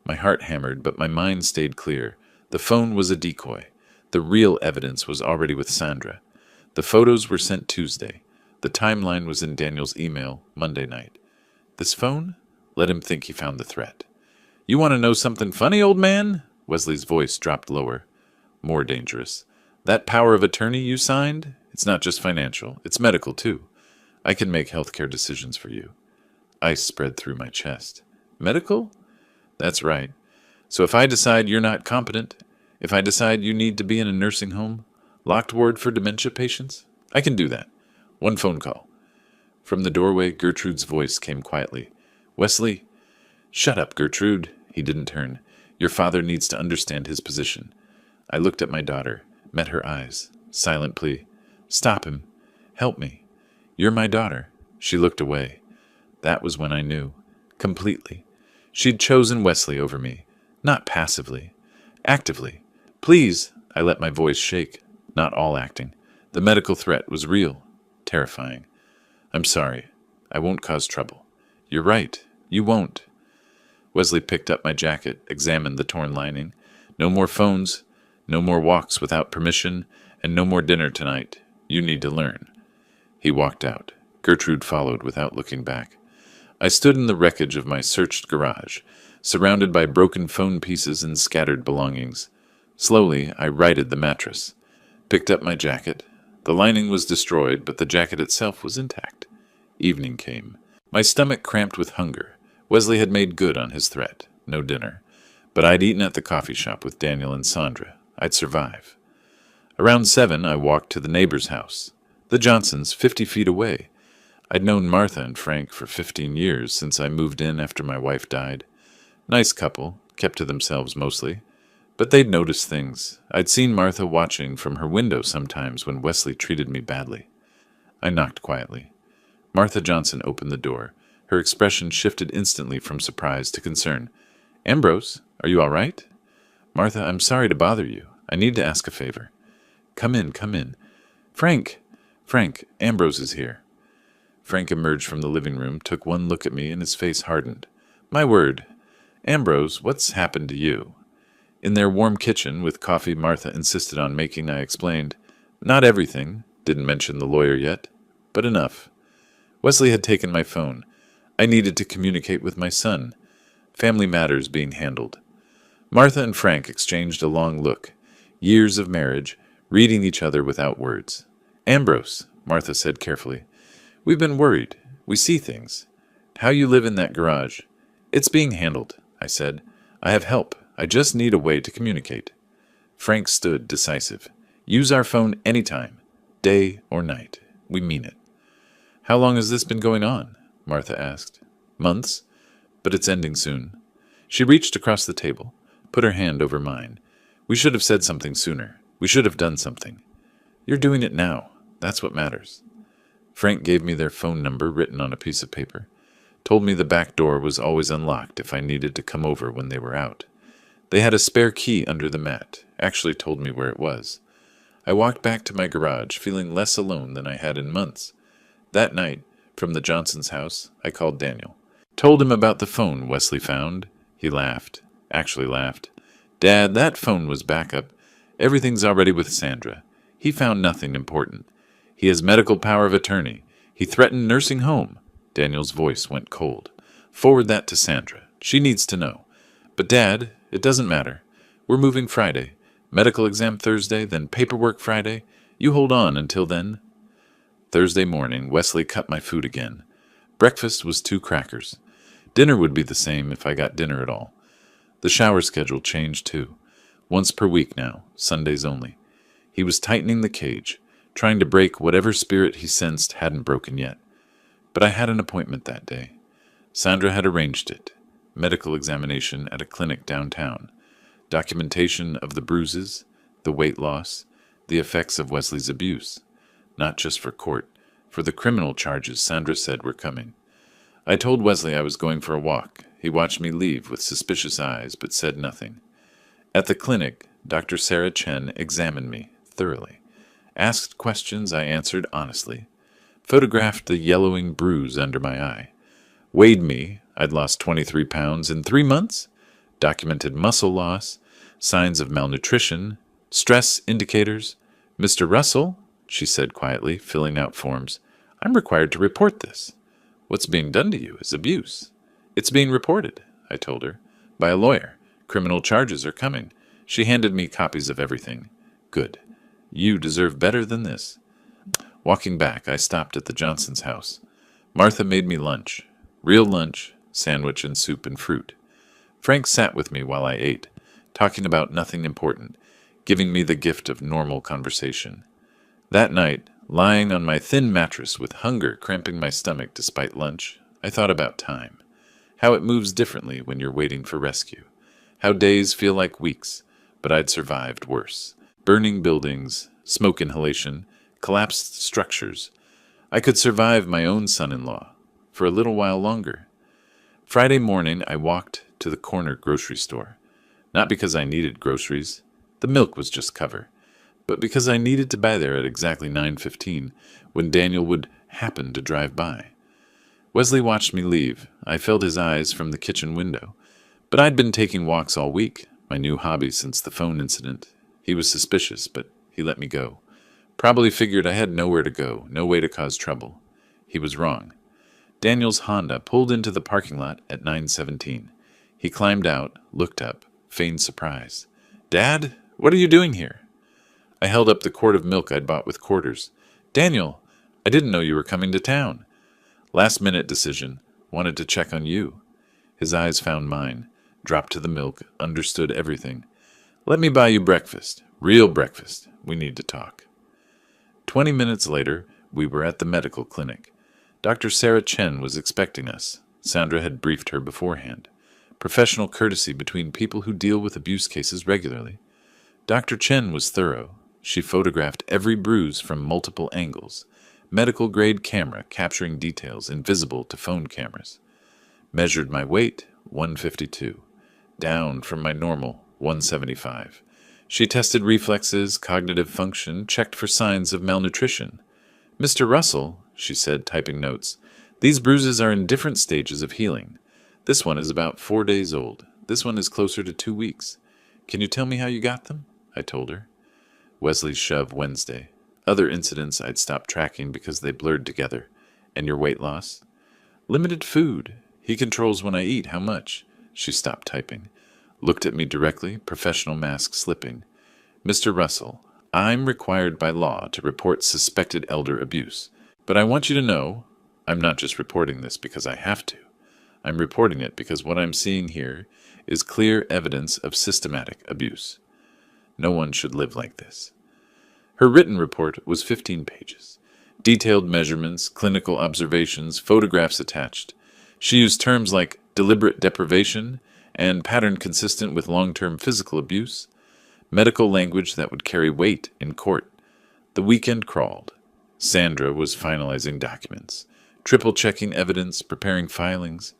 My heart hammered, but my mind stayed clear. The phone was a decoy. The real evidence was already with Sandra. The photos were sent Tuesday. The timeline was in Daniel's email Monday night. This phone? Let him think he found the threat. You want to know something funny, old man? Wesley's voice dropped lower. More dangerous. That power of attorney you signed? It's not just financial. It's medical, too. I can make healthcare decisions for you. Ice spread through my chest. Medical? That's right. So if I decide you're not competent, if I decide you need to be in a nursing home, locked ward for dementia patients, I can do that. One phone call. From the doorway, Gertrude's voice came quietly. Wesley, shut up, Gertrude. He didn't turn. Your father needs to understand his position. I looked at my daughter, met her eyes. Silent plea. Stop him. Help me. You're my daughter. She looked away. That was when I knew. Completely. She'd chosen Wesley over me. Not passively. Actively. Please, I let my voice shake. Not all acting. The medical threat was real. Terrifying. I'm sorry. I won't cause trouble. You're right. You won't. Wesley picked up my jacket, examined the torn lining. No more phones, no more walks without permission, and no more dinner tonight. You need to learn. He walked out. Gertrude followed without looking back. I stood in the wreckage of my searched garage, surrounded by broken phone pieces and scattered belongings. Slowly, I righted the mattress, picked up my jacket. The lining was destroyed, but the jacket itself was intact. Evening came. My stomach cramped with hunger. Wesley had made good on his threat. No dinner. But I'd eaten at the coffee shop with Daniel and Sandra. I'd survive. Around 7, I walked to the neighbor's house. The Johnsons, 50 feet away. I'd known Martha and Frank for 15 years since I moved in after my wife died. Nice couple, kept to themselves mostly. But they'd noticed things. I'd seen Martha watching from her window sometimes when Wesley treated me badly. I knocked quietly. Martha Johnson opened the door. Her expression shifted instantly from surprise to concern. Ambrose, are you all right? Martha, I'm sorry to bother you. I need to ask a favor. Come in, come in. Frank, Ambrose is here. Frank emerged from the living room, took one look at me, and his face hardened. My word. Ambrose, what's happened to you? In their warm kitchen, with coffee Martha insisted on making, I explained. Not everything, didn't mention the lawyer yet, but enough. Wesley had taken my phone. I needed to communicate with my son. Family matters being handled. Martha and Frank exchanged a long look. Years of marriage, reading each other without words. Ambrose, Martha said carefully. We've been worried. We see things. How you live in that garage. It's being handled, I said. I have help. I just need a way to communicate. Frank stood decisive. Use our phone anytime, day or night. We mean it. How long has this been going on? Martha asked. Months, but it's ending soon. She reached across the table, put her hand over mine. We should have said something sooner. We should have done something. You're doing it now. That's what matters. Frank gave me their phone number written on a piece of paper. Told me the back door was always unlocked if I needed to come over when they were out. They had a spare key under the mat, actually told me where it was. I walked back to my garage, feeling less alone than I had in months. That night, from the Johnsons' house, I called Daniel. Told him about the phone Wesley found. He laughed. Actually laughed. Dad, that phone was backup. Everything's already with Sandra. He found nothing important. He has medical power of attorney. He threatened nursing home. Daniel's voice went cold. Forward that to Sandra. She needs to know. But Dad, it doesn't matter. We're moving Friday. Medical exam Thursday, then paperwork Friday. You hold on until then. Thursday morning, Wesley cut my food again. Breakfast was 2 crackers. Dinner would be the same if I got dinner at all. The shower schedule changed too. Once per week now, Sundays only. He was tightening the cage, trying to break whatever spirit he sensed hadn't broken yet. But I had an appointment that day. Sandra had arranged it. Medical examination at a clinic downtown. Documentation of the bruises, the weight loss, the effects of Wesley's abuse. Not just for court, for the criminal charges Sandra said were coming. I told Wesley I was going for a walk. He watched me leave with suspicious eyes, but said nothing. At the clinic, Dr. Sarah Chen examined me thoroughly. Asked questions I answered honestly. Photographed the yellowing bruise under my eye. Weighed me. I'd lost 23 pounds in 3 months. Documented muscle loss, signs of malnutrition, stress indicators. Mr. Russell, she said quietly, filling out forms, I'm required to report this. What's being done to you is abuse. It's being reported, I told her. by a lawyer. Criminal charges are coming. She handed me copies of everything. Good. You deserve better than this. Walking back, I stopped at the Johnsons' house. Martha made me lunch. Real lunch, sandwich and soup and fruit. Frank sat with me while I ate, talking about nothing important, giving me the gift of normal conversation. That night, lying on my thin mattress with hunger cramping my stomach despite lunch, I thought about time. How it moves differently when you're waiting for rescue. How days feel like weeks, but I'd survived worse. Burning buildings, smoke inhalation, collapsed structures. I could survive my own son-in-law for a little while longer. Friday morning, I walked to the corner grocery store. Not because I needed groceries. The milk was just cover. But because I needed to buy there at exactly 9:15, when Daniel would happen to drive by. Wesley watched me leave. I felt his eyes from the kitchen window. But I'd been taking walks all week, my new hobby since the phone incident. He was suspicious, but he let me go. Probably figured I had nowhere to go, no way to cause trouble. He was wrong. Daniel's Honda pulled into the parking lot at 9:17. He climbed out, looked up, feigned surprise. "Dad, what are you doing here?" I held up the quart of milk I'd bought with quarters. "Daniel, I didn't know you were coming to town." Last-minute decision. Wanted to check on you. His eyes found mine, dropped to the milk, understood everything. "Let me buy you breakfast. Real breakfast. We need to talk." 20 minutes later, we were at the medical clinic. Dr. Sarah Chen was expecting us. Sandra had briefed her beforehand. Professional courtesy between people who deal with abuse cases regularly. Dr. Chen was thorough. She photographed every bruise from multiple angles. Medical-grade camera capturing details invisible to phone cameras. Measured my weight, 152. Down from my normal, 175. She tested reflexes, cognitive function, checked for signs of malnutrition. "Mr. Russell," she said, typing notes, "these bruises are in different stages of healing. This one is about 4 days old. This one is closer to 2 weeks. Can you tell me how you got them?" I told her. Wesley's shove Wednesday. Other incidents I'd stopped tracking because they blurred together. "And your weight loss?" "Limited food. He controls when I eat, how much." She stopped typing. Looked at me directly, professional mask slipping. "Mr. Russell, I'm required by law to report suspected elder abuse. But I want you to know, I'm not just reporting this because I have to. I'm reporting it because what I'm seeing here is clear evidence of systematic abuse. No one should live like this." Her written report was 15 pages. Detailed measurements, clinical observations, photographs attached. She used terms like deliberate deprivation and pattern consistent with long-term physical abuse, medical language that would carry weight in court. The weekend crawled. Sandra was finalizing documents, triple-checking evidence, preparing filings.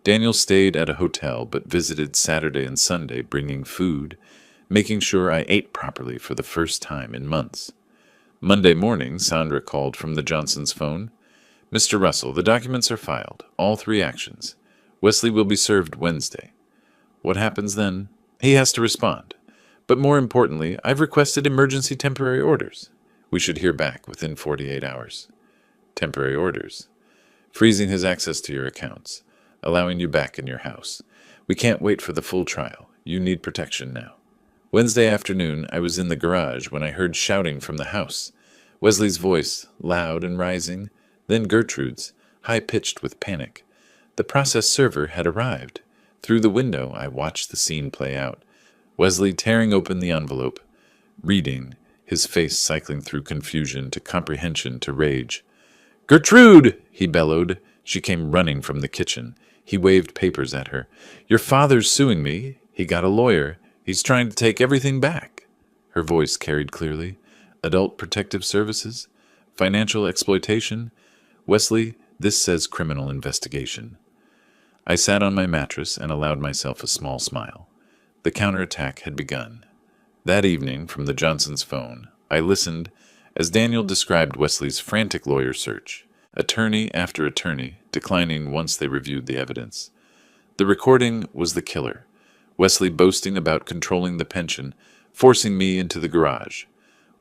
Daniel stayed at a hotel but visited Saturday and Sunday, bringing food, making sure I ate properly for the first time in months. Monday morning, Sandra called from the Johnsons' phone. "Mr. Russell, the documents are filed, all 3 actions. Wesley will be served Wednesday." What happens then? He has to respond. But more importantly, I've requested emergency temporary orders. We should hear back within 48 hours. Temporary orders. Freezing his access to your accounts. Allowing you back in your house. We can't wait for the full trial. You need protection now. Wednesday afternoon, I was in the garage when I heard shouting from the house. Wesley's voice, loud and rising, then Gertrude's, high-pitched with panic. The process server had arrived. Through the window, I watched the scene play out. Wesley tearing open the envelope, reading, his face cycling through confusion to comprehension to rage. "Gertrude!" he bellowed. She came running from the kitchen. He waved papers at her. "Your father's suing me. He got a lawyer. He's trying to take everything back." Her voice carried clearly. "Adult Protective Services? Financial exploitation? Wesley, this says criminal investigation." I sat on my mattress and allowed myself a small smile. The counterattack had begun. That evening, from the Johnsons' phone, I listened as Daniel described Wesley's frantic lawyer search, attorney after attorney declining once they reviewed the evidence. The recording was the killer. Wesley boasting about controlling the pension, forcing me into the garage.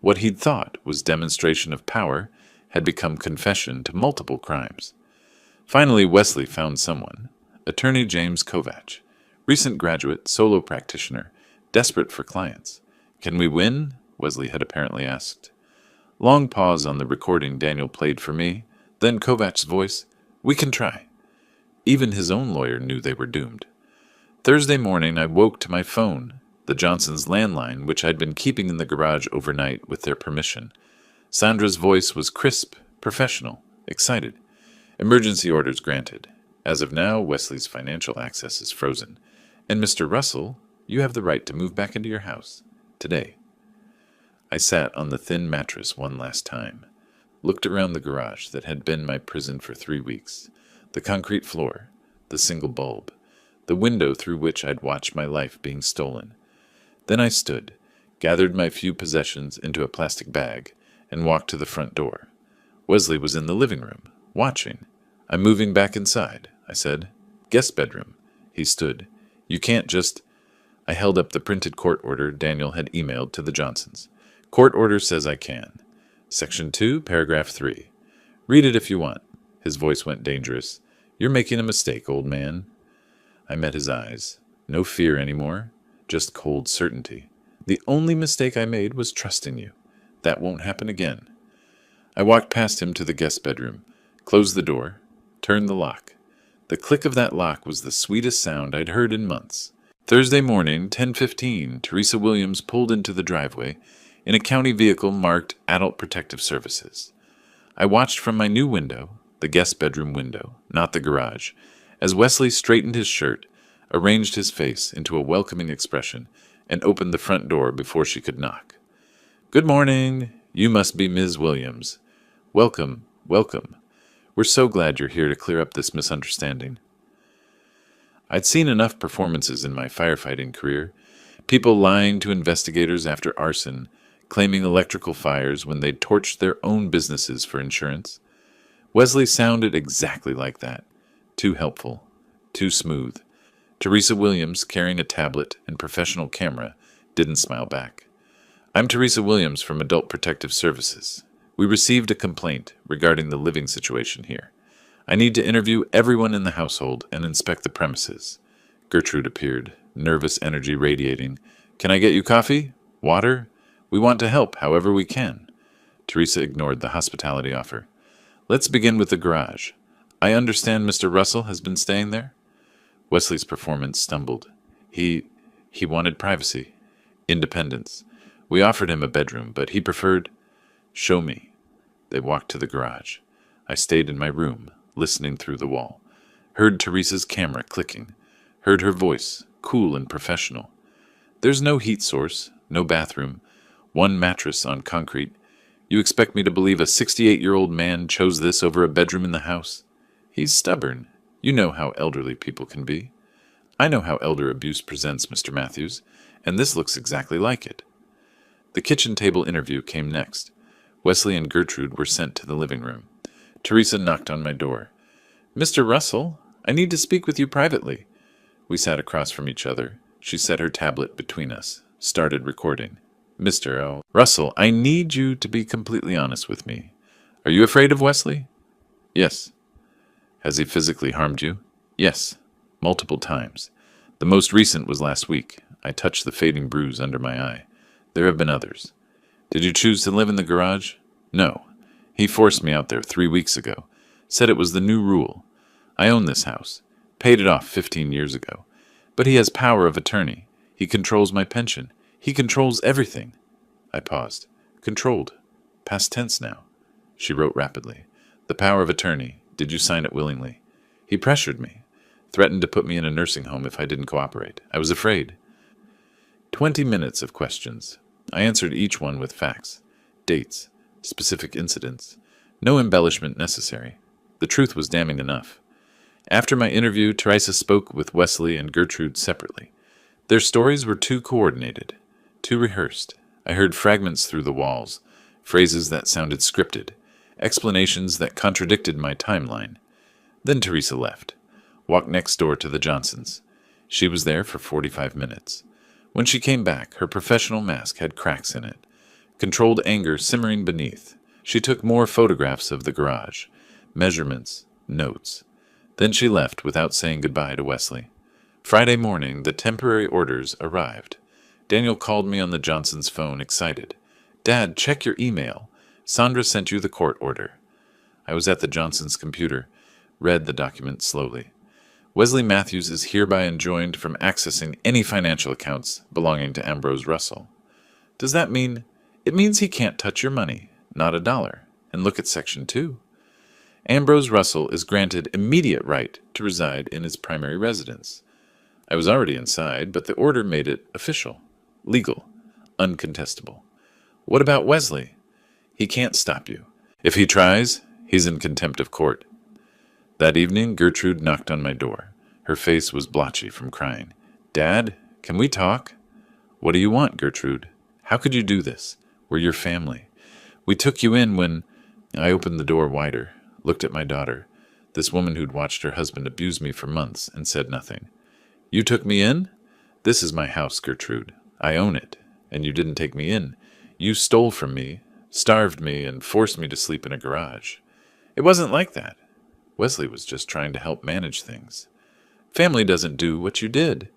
What he'd thought was demonstration of power had become confession to multiple crimes. Finally, Wesley found someone. Attorney James Kovach, Recent graduate, solo practitioner, desperate for clients. Can we win? Wesley had apparently asked. Long pause on the recording Daniel played for me, then Kovach's voice, we can try. Even his own lawyer knew they were doomed. Thursday morning I woke to my phone, the Johnsons' landline, which I'd been keeping in the garage overnight with their permission. Sandra's voice was crisp, professional, excited. Emergency orders granted. As of now, Wesley's financial access is frozen. And Mr. Russell, you have the right to move back into your house. Today. I sat on the thin mattress one last time, looked around the garage that had been my prison for 3 weeks, the concrete floor, the single bulb, the window through which I'd watched my life being stolen. Then I stood, gathered my few possessions into a plastic bag, and walked to the front door. Wesley was in the living room, watching. I'm moving back inside, I said. Guest bedroom. He stood. You can't just... I held up the printed court order Daniel had emailed to the Johnsons. Court order says I can. Section 2, paragraph 3. Read it if you want. His voice went dangerous. You're making a mistake, old man. I met his eyes. No fear anymore, just cold certainty. The only mistake I made was trusting you. That won't happen again. I walked past him to the guest bedroom, closed the door, turned the lock. The click of that lock was the sweetest sound I'd heard in months. Thursday morning, 10:15, Teresa Williams pulled into the driveway in a county vehicle marked Adult Protective Services. I watched from my new window, the guest bedroom window, not the garage, as Wesley straightened his shirt, arranged his face into a welcoming expression, and opened the front door before she could knock. Good morning. You must be Ms. Williams. Welcome, welcome. We're so glad you're here to clear up this misunderstanding. I'd seen enough performances in my firefighting career, people lying to investigators after arson, claiming electrical fires when they'd torched their own businesses for insurance. Wesley sounded exactly like that. Too helpful, too smooth. Teresa Williams, carrying a tablet and professional camera, didn't smile back. I'm Teresa Williams from Adult Protective Services. We received a complaint regarding the living situation here. I need to interview everyone in the household and inspect the premises. Gertrude appeared, nervous energy radiating. Can I get you coffee? Water? We want to help however we can. Teresa ignored the hospitality offer. Let's begin with the garage. I understand Mr. Russell has been staying there? Wesley's performance stumbled. He wanted privacy, independence. We offered him a bedroom, but he preferred... Show me. They walked to the garage. I stayed in my room, listening through the wall. Heard Teresa's camera clicking. Heard her voice, cool and professional. There's no heat source, no bathroom, one mattress on concrete. You expect me to believe a 68-year-old man chose this over a bedroom in the house? He's stubborn. You know how elderly people can be. I know how elder abuse presents, Mr. Matthews, and this looks exactly like it. The kitchen table interview came next. Wesley and Gertrude were sent to the living room. Teresa knocked on my door. Mr. Russell, I need to speak with you privately. We sat across from each other. She set her tablet between us, started recording. Mr. Russell, I need you to be completely honest with me. Are you afraid of Wesley? Yes. Has he physically harmed you? Yes, multiple times. The most recent was last week. I touched the fading bruise under my eye. There have been others. Did you choose to live in the garage? No. He forced me out there 3 weeks ago. Said it was the new rule. I own this house. Paid it off 15 years ago. But he has power of attorney. He controls my pension. He controls everything. I paused. Controlled. Past tense now. She wrote rapidly. The power of attorney. Did you sign it willingly? He pressured me. Threatened to put me in a nursing home if I didn't cooperate. I was afraid. 20 minutes of questions. I answered each one with facts, dates, specific incidents. No embellishment necessary. The truth was damning enough. After my interview, Teresa spoke with Wesley and Gertrude separately. Their stories were too coordinated, too rehearsed. I heard fragments through the walls, phrases that sounded scripted, explanations that contradicted my timeline. Then Teresa left, walked next door to the Johnsons. She was there for 45 minutes. When she came back, her professional mask had cracks in it, controlled anger simmering beneath. She took more photographs of the garage, measurements, notes. Then she left without saying goodbye to Wesley. Friday morning, the temporary orders arrived. Daniel called me on the Johnsons' phone, excited. "Dad, check your email. Sandra sent you the court order." I was at the Johnsons' computer, read the document slowly. Wesley Matthews is hereby enjoined from accessing any financial accounts belonging to Ambrose Russell. Does that mean? It means he can't touch your money, not a dollar. And look at Section 2. Ambrose Russell is granted immediate right to reside in his primary residence. I was already inside, but the order made it official, legal, uncontestable. What about Wesley? He can't stop you. If he tries, he's in contempt of court. That evening, Gertrude knocked on my door. Her face was blotchy from crying. "Dad, can we talk?" "What do you want, Gertrude? How could you do this? We're your family. We took you in when—" I opened the door wider, looked at my daughter, this woman who'd watched her husband abuse me for months, and said nothing. "You took me in? This is my house, Gertrude. I own it. And you didn't take me in. You stole from me, starved me, and forced me to sleep in a garage. It wasn't like that. Wesley was just trying to help manage things. Family doesn't do what you did.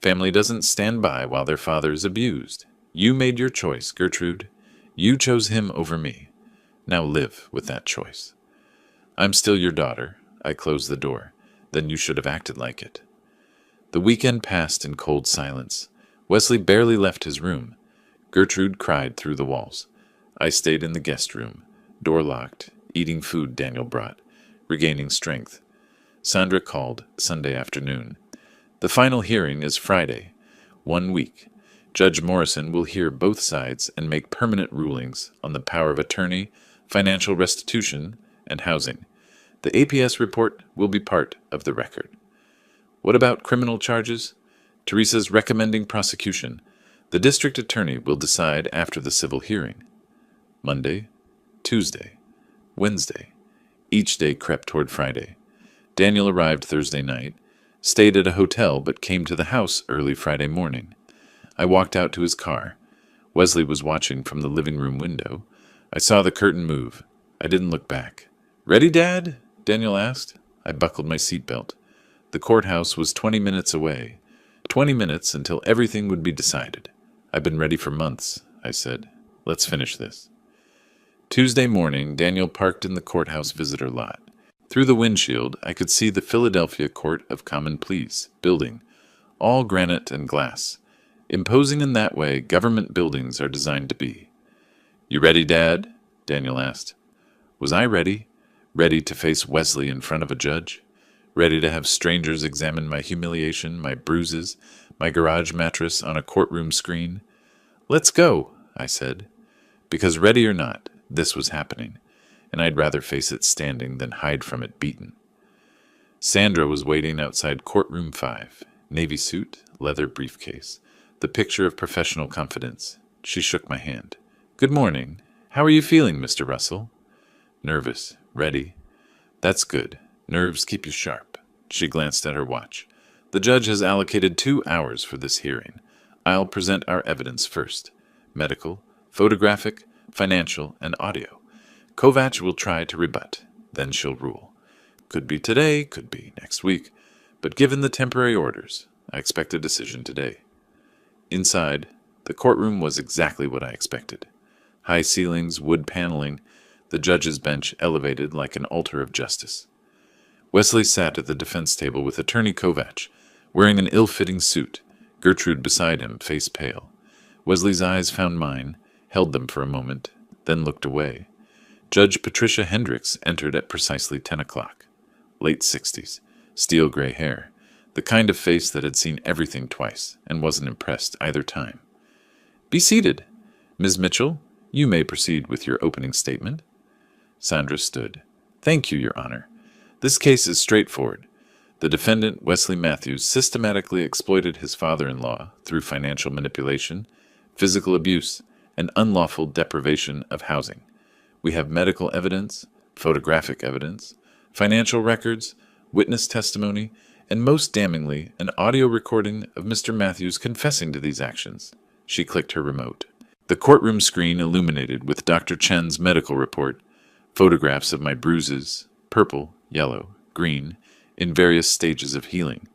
Family doesn't stand by while their father is abused. You made your choice, Gertrude. You chose him over me. Now live with that choice. I'm still your daughter. I closed the door. Then you should have acted like it." The weekend passed in cold silence. Wesley barely left his room. Gertrude cried through the walls. I stayed in the guest room, door locked, eating food Daniel brought, regaining strength. Sandra called Sunday afternoon. The final hearing is Friday. 1 week. Judge Morrison will hear both sides and make permanent rulings on the power of attorney, financial restitution, and housing. The APS report will be part of the record. What about criminal charges? Teresa's recommending prosecution. The district attorney will decide after the civil hearing. Monday, Tuesday, Wednesday. Each day crept toward Friday. Daniel arrived Thursday night, stayed at a hotel but came to the house early Friday morning. I walked out to his car. Wesley was watching from the living room window. I saw the curtain move. I didn't look back. "Ready, Dad?" Daniel asked. I buckled my seatbelt. The courthouse was 20 minutes away. 20 minutes until everything would be decided. "I've been ready for months," I said. "Let's finish this." Tuesday morning, Daniel parked in the courthouse visitor lot. Through the windshield, I could see the Philadelphia Court of Common Pleas building, all granite and glass, imposing in that way government buildings are designed to be. "You ready, Dad?" Daniel asked. Was I ready? Ready to face Wesley in front of a judge? Ready to have strangers examine my humiliation, my bruises, my garage mattress on a courtroom screen? "Let's go," I said. Because ready or not, this was happening, and I'd rather face it standing than hide from it beaten. Sandra was waiting outside courtroom 5, navy suit, leather briefcase, the picture of professional confidence. She shook my hand. "Good morning. How are you feeling, Mr. Russell?" "Nervous. Ready." "That's good. Nerves keep you sharp." She glanced at her watch. "The judge has allocated 2 hours for this hearing. I'll present our evidence first. Medical, photographic, financial, and audio. Kovach will try to rebut. Then she'll rule. Could be today, could be next week. But given the temporary orders, I expect a decision today." Inside, the courtroom was exactly what I expected. High ceilings, wood paneling, the judge's bench elevated like an altar of justice. Wesley sat at the defense table with Attorney Kovach, wearing an ill-fitting suit, Gertrude beside him, face pale. Wesley's eyes found mine, held them for a moment, then looked away. Judge Patricia Hendricks entered at precisely 10 o'clock. Late 60s, steel-gray hair, the kind of face that had seen everything twice and wasn't impressed either time. "Be seated. Ms. Mitchell, you may proceed with your opening statement." Sandra stood. "Thank you, Your Honor. This case is straightforward. The defendant, Wesley Matthews, systematically exploited his father-in-law through financial manipulation, physical abuse, and unlawful deprivation of housing. We have medical evidence, photographic evidence, financial records, witness testimony, and most damningly, an audio recording of Mr. Matthews confessing to these actions." She clicked her remote. The courtroom screen illuminated with Dr. Chen's medical report, photographs of my bruises, purple, yellow, green, in various stages of healing.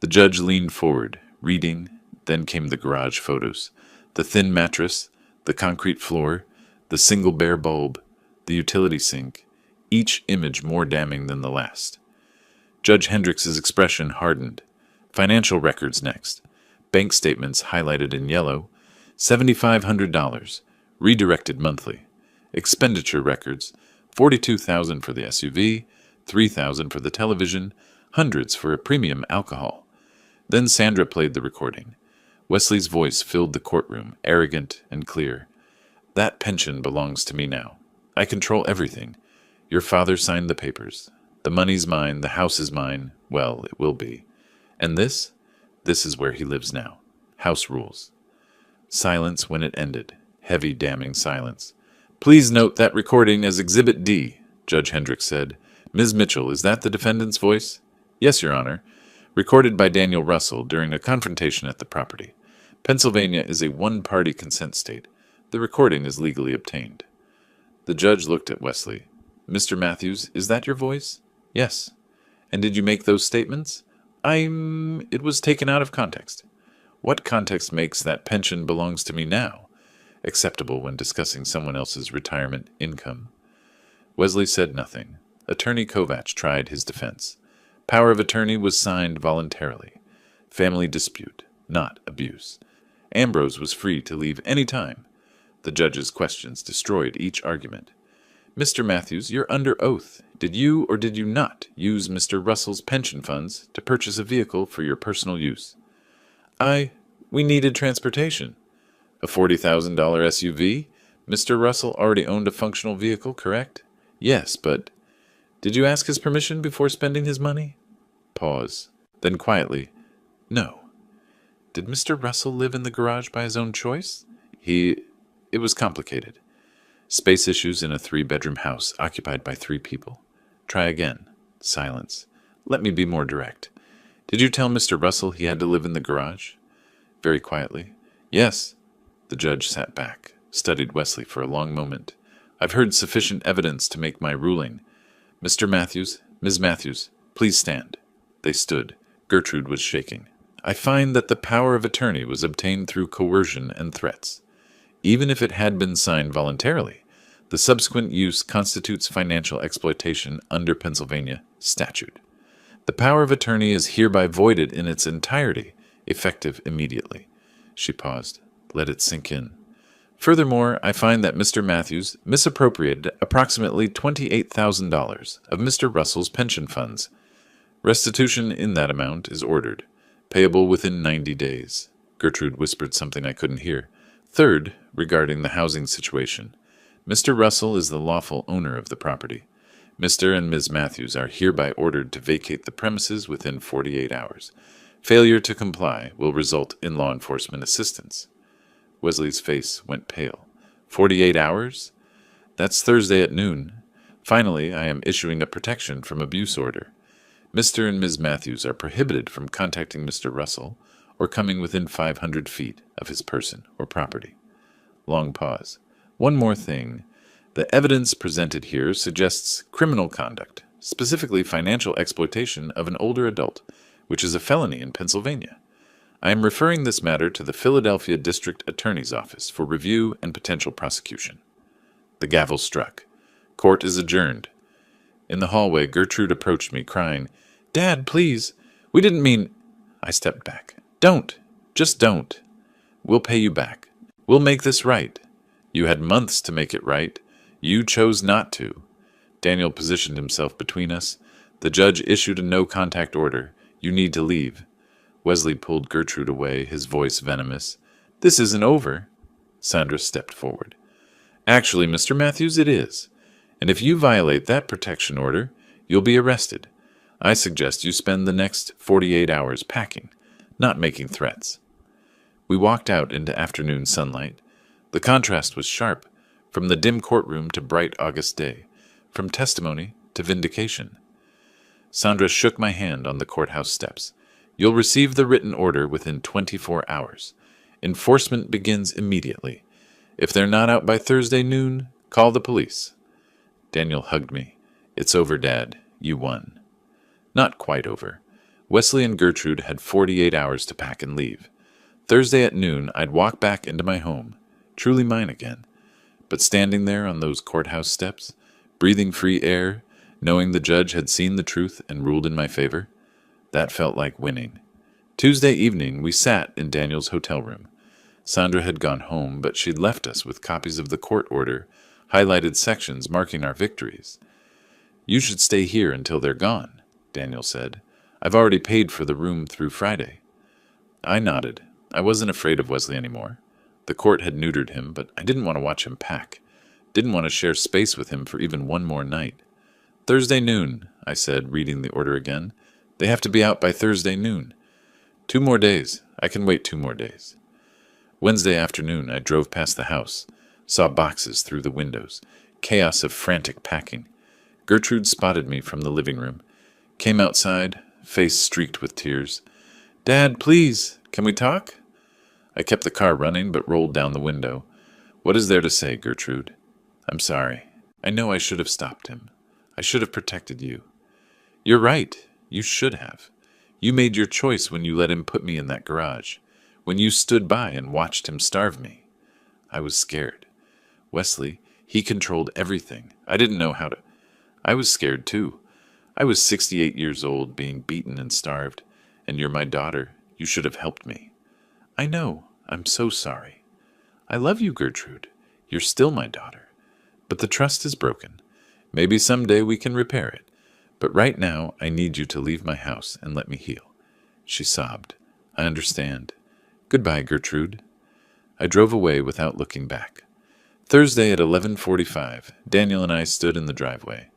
The judge leaned forward, reading. Then came the garage photos. The thin mattress, the concrete floor, the single bare bulb, the utility sink, each image more damning than the last. Judge Hendricks's expression hardened. Financial records next. Bank statements highlighted in yellow. $7,500, redirected monthly. Expenditure records. $42,000 for the SUV, $3,000 for the television, hundreds for a premium alcohol. Then Sandra played the recording. Wesley's voice filled the courtroom, arrogant and clear. That pension belongs to me now. I control everything. Your father signed the papers. The money's mine, the house is mine. Well, it will be. And this? This is where he lives now. House rules. Silence when it ended. Heavy, damning silence. Please note that recording as Exhibit D, Judge Hendricks said. Ms. Mitchell, is that the defendant's voice? Yes, Your Honor. Recorded by Daniel Russell during a confrontation at the property. Pennsylvania is a one-party consent state. The recording is legally obtained. The judge looked at Wesley. Mr. Matthews, is that your voice? Yes. And did you make those statements? It was taken out of context. What context makes that pension belongs to me now acceptable when discussing someone else's retirement income? Wesley said nothing. Attorney Kovach tried his defense. Power of attorney was signed voluntarily. Family dispute, not abuse. Ambrose was free to leave any time. The judge's questions destroyed each argument. Mr. Matthews, you're under oath. Did you or did you not use Mr. Russell's pension funds to purchase a vehicle for your personal use? We needed transportation. A $40,000 SUV? Mr. Russell already owned a functional vehicle, correct? Yes, but did you ask his permission before spending his money? Pause. Then quietly, no. Did Mr. Russell live in the garage by his own choice? It was complicated. Space issues in a 3-bedroom house occupied by 3 people. Try again. Silence. Let me be more direct. Did you tell Mr. Russell he had to live in the garage? Very quietly. Yes. The judge sat back, studied Wesley for a long moment. I've heard sufficient evidence to make my ruling. Mr. Matthews, Ms. Matthews, please stand. They stood. Gertrude was shaking. I find that the power of attorney was obtained through coercion and threats. Even if it had been signed voluntarily, the subsequent use constitutes financial exploitation under Pennsylvania statute. The power of attorney is hereby voided in its entirety, effective immediately. She paused. Let it sink in. Furthermore, I find that Mr. Matthews misappropriated approximately $28,000 of Mr. Russell's pension funds. Restitution in that amount is ordered, payable within 90 days. Gertrude whispered something I couldn't hear. Third, regarding the housing situation, Mr. Russell is the lawful owner of the property. Mr. and Ms. Matthews are hereby ordered to vacate the premises within 48 hours. Failure to comply will result in law enforcement assistance. Wesley's face went pale. 48 hours? That's Thursday at noon. Finally, I am issuing a protection from abuse order. Mr. and Ms. Matthews are prohibited from contacting Mr. Russell or coming within 500 feet of his person or property. Long pause. One more thing. The evidence presented here suggests criminal conduct, specifically financial exploitation of an older adult, which is a felony in Pennsylvania. I am referring this matter to the Philadelphia District Attorney's Office for review and potential prosecution. The gavel struck. Court is adjourned. In the hallway, Gertrude approached me, crying, Dad, please. We didn't mean... I stepped back. Don't. Just don't. We'll pay you back. We'll make this right. You had months to make it right. You chose not to. Daniel positioned himself between us. The judge issued a no-contact order. You need to leave. Wesley pulled Gertrude away, his voice venomous. This isn't over. Sandra stepped forward. Actually, Mr. Matthews, it is. And if you violate that protection order, you'll be arrested. I suggest you spend the next 48 hours packing, not making threats. We walked out into afternoon sunlight. The contrast was sharp, from the dim courtroom to bright August day, from testimony to vindication. Sandra shook my hand on the courthouse steps. You'll receive the written order within 24 hours. Enforcement begins immediately. If they're not out by Thursday noon, call the police. Daniel hugged me. It's over, Dad. You won. Not quite over. Wesley and Gertrude had 48 hours to pack and leave. Thursday at noon, I'd walk back into my home, truly mine again. But standing there on those courthouse steps, breathing free air, knowing the judge had seen the truth and ruled in my favor, that felt like winning. Tuesday evening, we sat in Daniel's hotel room. Sandra had gone home, but she'd left us with copies of the court order, highlighted sections marking our victories. "You should stay here until they're gone," Daniel said. "I've already paid for the room through Friday." I nodded. I wasn't afraid of Wesley anymore. The court had neutered him, but I didn't want to watch him pack. Didn't want to share space with him for even one more night. "Thursday noon," I said, reading the order again. "They have to be out by Thursday noon. 2 more days. I can wait 2 more days." Wednesday afternoon, I drove past the house, saw boxes through the windows, chaos of frantic packing. Gertrude spotted me from the living room, came outside, face streaked with tears. "Dad, please, can we talk?" I kept the car running but rolled down the window. "What is there to say, Gertrude?" "I'm sorry. I know I should have stopped him. I should have protected you." "You're right. You should have. You made your choice when you let him put me in that garage, when you stood by and watched him starve me." I was scared. Wesley, he controlled everything. I didn't know how to. I was scared too. I was 68 years old, being beaten and starved, and you're my daughter. You should have helped me. "I know. I'm so sorry." "I love you, Gertrude. You're still my daughter. But the trust is broken. Maybe someday we can repair it. But right now, I need you to leave my house and let me heal." She sobbed. "I understand. Goodbye, Gertrude." I drove away without looking back. Thursday at 11:45, Daniel and I stood in the driveway.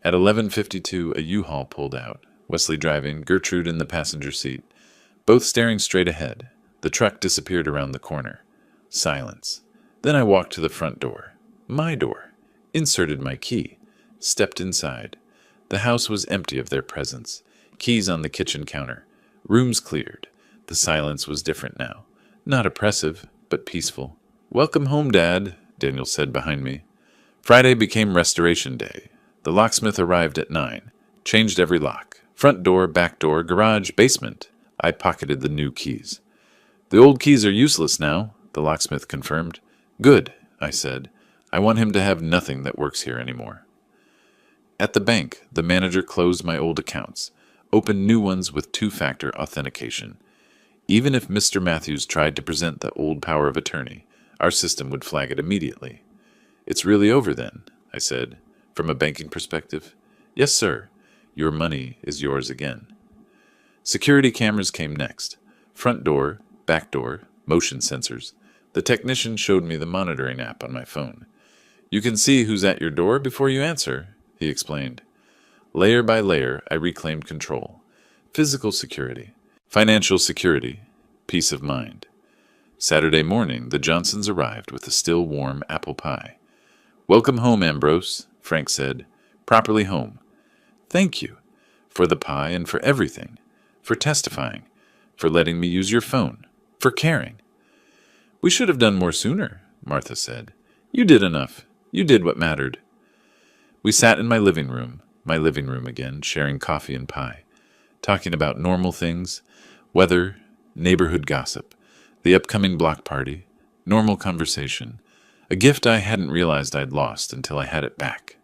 At 11:52, a U-Haul pulled out, Wesley driving, Gertrude in the passenger seat, both staring straight ahead. The truck disappeared around the corner. Silence. Then I walked to the front door. My door. Inserted my key. Stepped inside. The house was empty of their presence. Keys on the kitchen counter. Rooms cleared. The silence was different now. Not oppressive, but peaceful. "Welcome home, Dad," Daniel said behind me. Friday became Restoration Day. The locksmith arrived at 9. Changed every lock. Front door, back door, garage, basement. I pocketed the new keys. "The old keys are useless now," the locksmith confirmed. "Good," I said. "I want him to have nothing that works here anymore." At the bank, the manager closed my old accounts, opened new ones with 2-factor authentication. Even if Mr. Matthews tried to present the old power of attorney, our system would flag it immediately. "It's really over then," I said, "from a banking perspective?" "Yes, sir. Your money is yours again." Security cameras came next. Front door, back door, motion sensors. The technician showed me the monitoring app on my phone. "You can see who's at your door before you answer," he explained. Layer by layer, I reclaimed control. Physical security. Financial security. Peace of mind. Saturday morning, the Johnsons arrived with a still warm apple pie. "Welcome home, Ambrose," Frank said. "Properly home." "Thank you. For the pie and for everything. For testifying. For letting me use your phone. For caring." "We should have done more sooner," Martha said. "You did enough. You did what mattered." We sat in my living room again, sharing coffee and pie, talking about normal things, weather, neighborhood gossip, the upcoming block party, normal conversation, a gift I hadn't realized I'd lost until I had it back.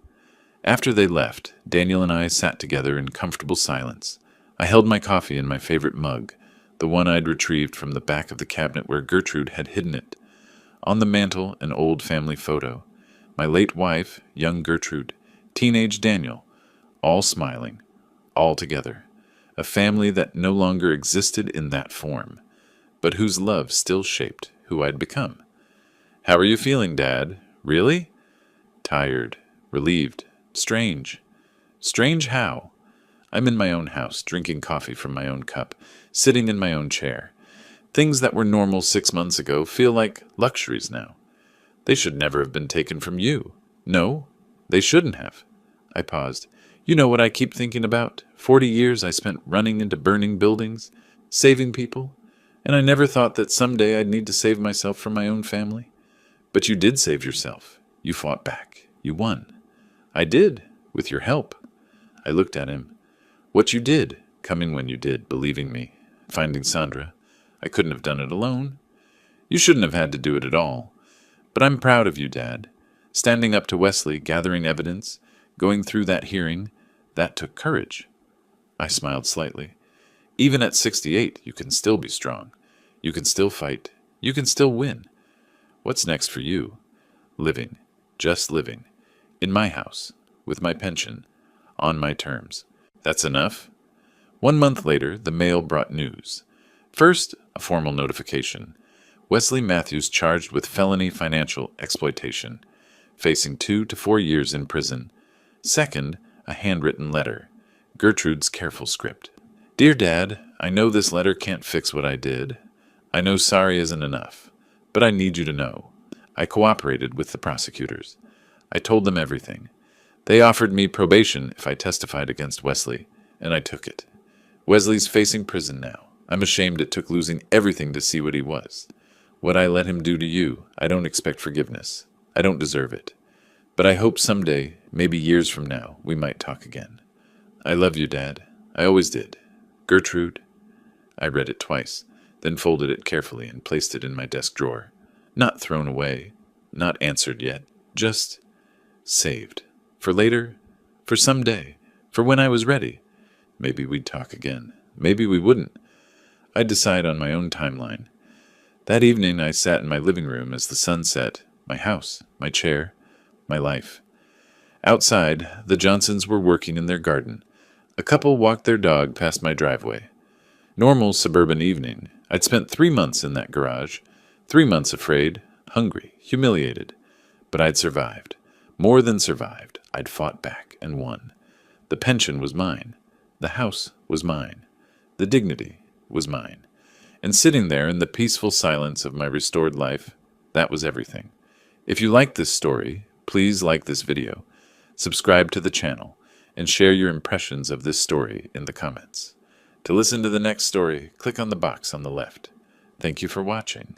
After they left, Daniel and I sat together in comfortable silence. I held my coffee in my favorite mug, the one I'd retrieved from the back of the cabinet where Gertrude had hidden it. On the mantel, an old family photo. My late wife, young Gertrude, teenage Daniel, all smiling, all together. A family that no longer existed in that form, but whose love still shaped who I'd become. "How are you feeling, Dad? Really?" "Tired, relieved, strange." "Strange how?" "I'm in my own house, drinking coffee from my own cup, sitting in my own chair. Things that were normal 6 months ago feel like luxuries now. They should never have been taken from you." "No, they shouldn't have." I paused. "You know what I keep thinking about? 40 years I spent running into burning buildings, saving people, and I never thought that someday I'd need to save myself from my own family. But you did save yourself. You fought back. You won." "I did, with your help." I looked at him. "What you did, coming when you did, believing me, finding Sandra. I couldn't have done it alone. You shouldn't have had to do it at all. But I'm proud of you, Dad. Standing up to Wesley, gathering evidence, going through that hearing, that took courage. I smiled slightly. Even at 68, you can still be strong. You can still fight. You can still win. What's next for you? Living. Just living. In my house. With my pension. On my terms. That's enough? 1 month later, the mail brought news. First, a formal notification. Wesley Matthews charged with felony financial exploitation, facing 2 to 4 years in prison. Second, a handwritten letter. Gertrude's careful script. Dear Dad, I know this letter can't fix what I did. I know sorry isn't enough, but I need you to know. I cooperated with the prosecutors. I told them everything. They offered me probation if I testified against Wesley, and I took it. Wesley's facing prison now. I'm ashamed it took losing everything to see what he was. What I let him do to you, I don't expect forgiveness. I don't deserve it. But I hope someday, maybe years from now, we might talk again. I love you, Dad. I always did. Gertrude. I read it twice, then folded it carefully and placed it in my desk drawer. Not thrown away, not answered yet, just saved. For later, for someday, for when I was ready. Maybe we'd talk again. Maybe we wouldn't. I'd decide on my own timeline. That evening I sat in my living room as the sun set, my house, my chair, my life. Outside, the Johnsons were working in their garden. A couple walked their dog past my driveway. Normal suburban evening. I'd spent 3 months in that garage. 3 months afraid, hungry, humiliated. But I'd survived. More than survived. I'd fought back and won. The pension was mine. The house was mine. The dignity was mine. And sitting there in the peaceful silence of my restored life, that was everything. If you like this story, please like this video, subscribe to the channel, and share your impressions of this story in the comments. To listen to the next story, click on the box on the left. Thank you for watching.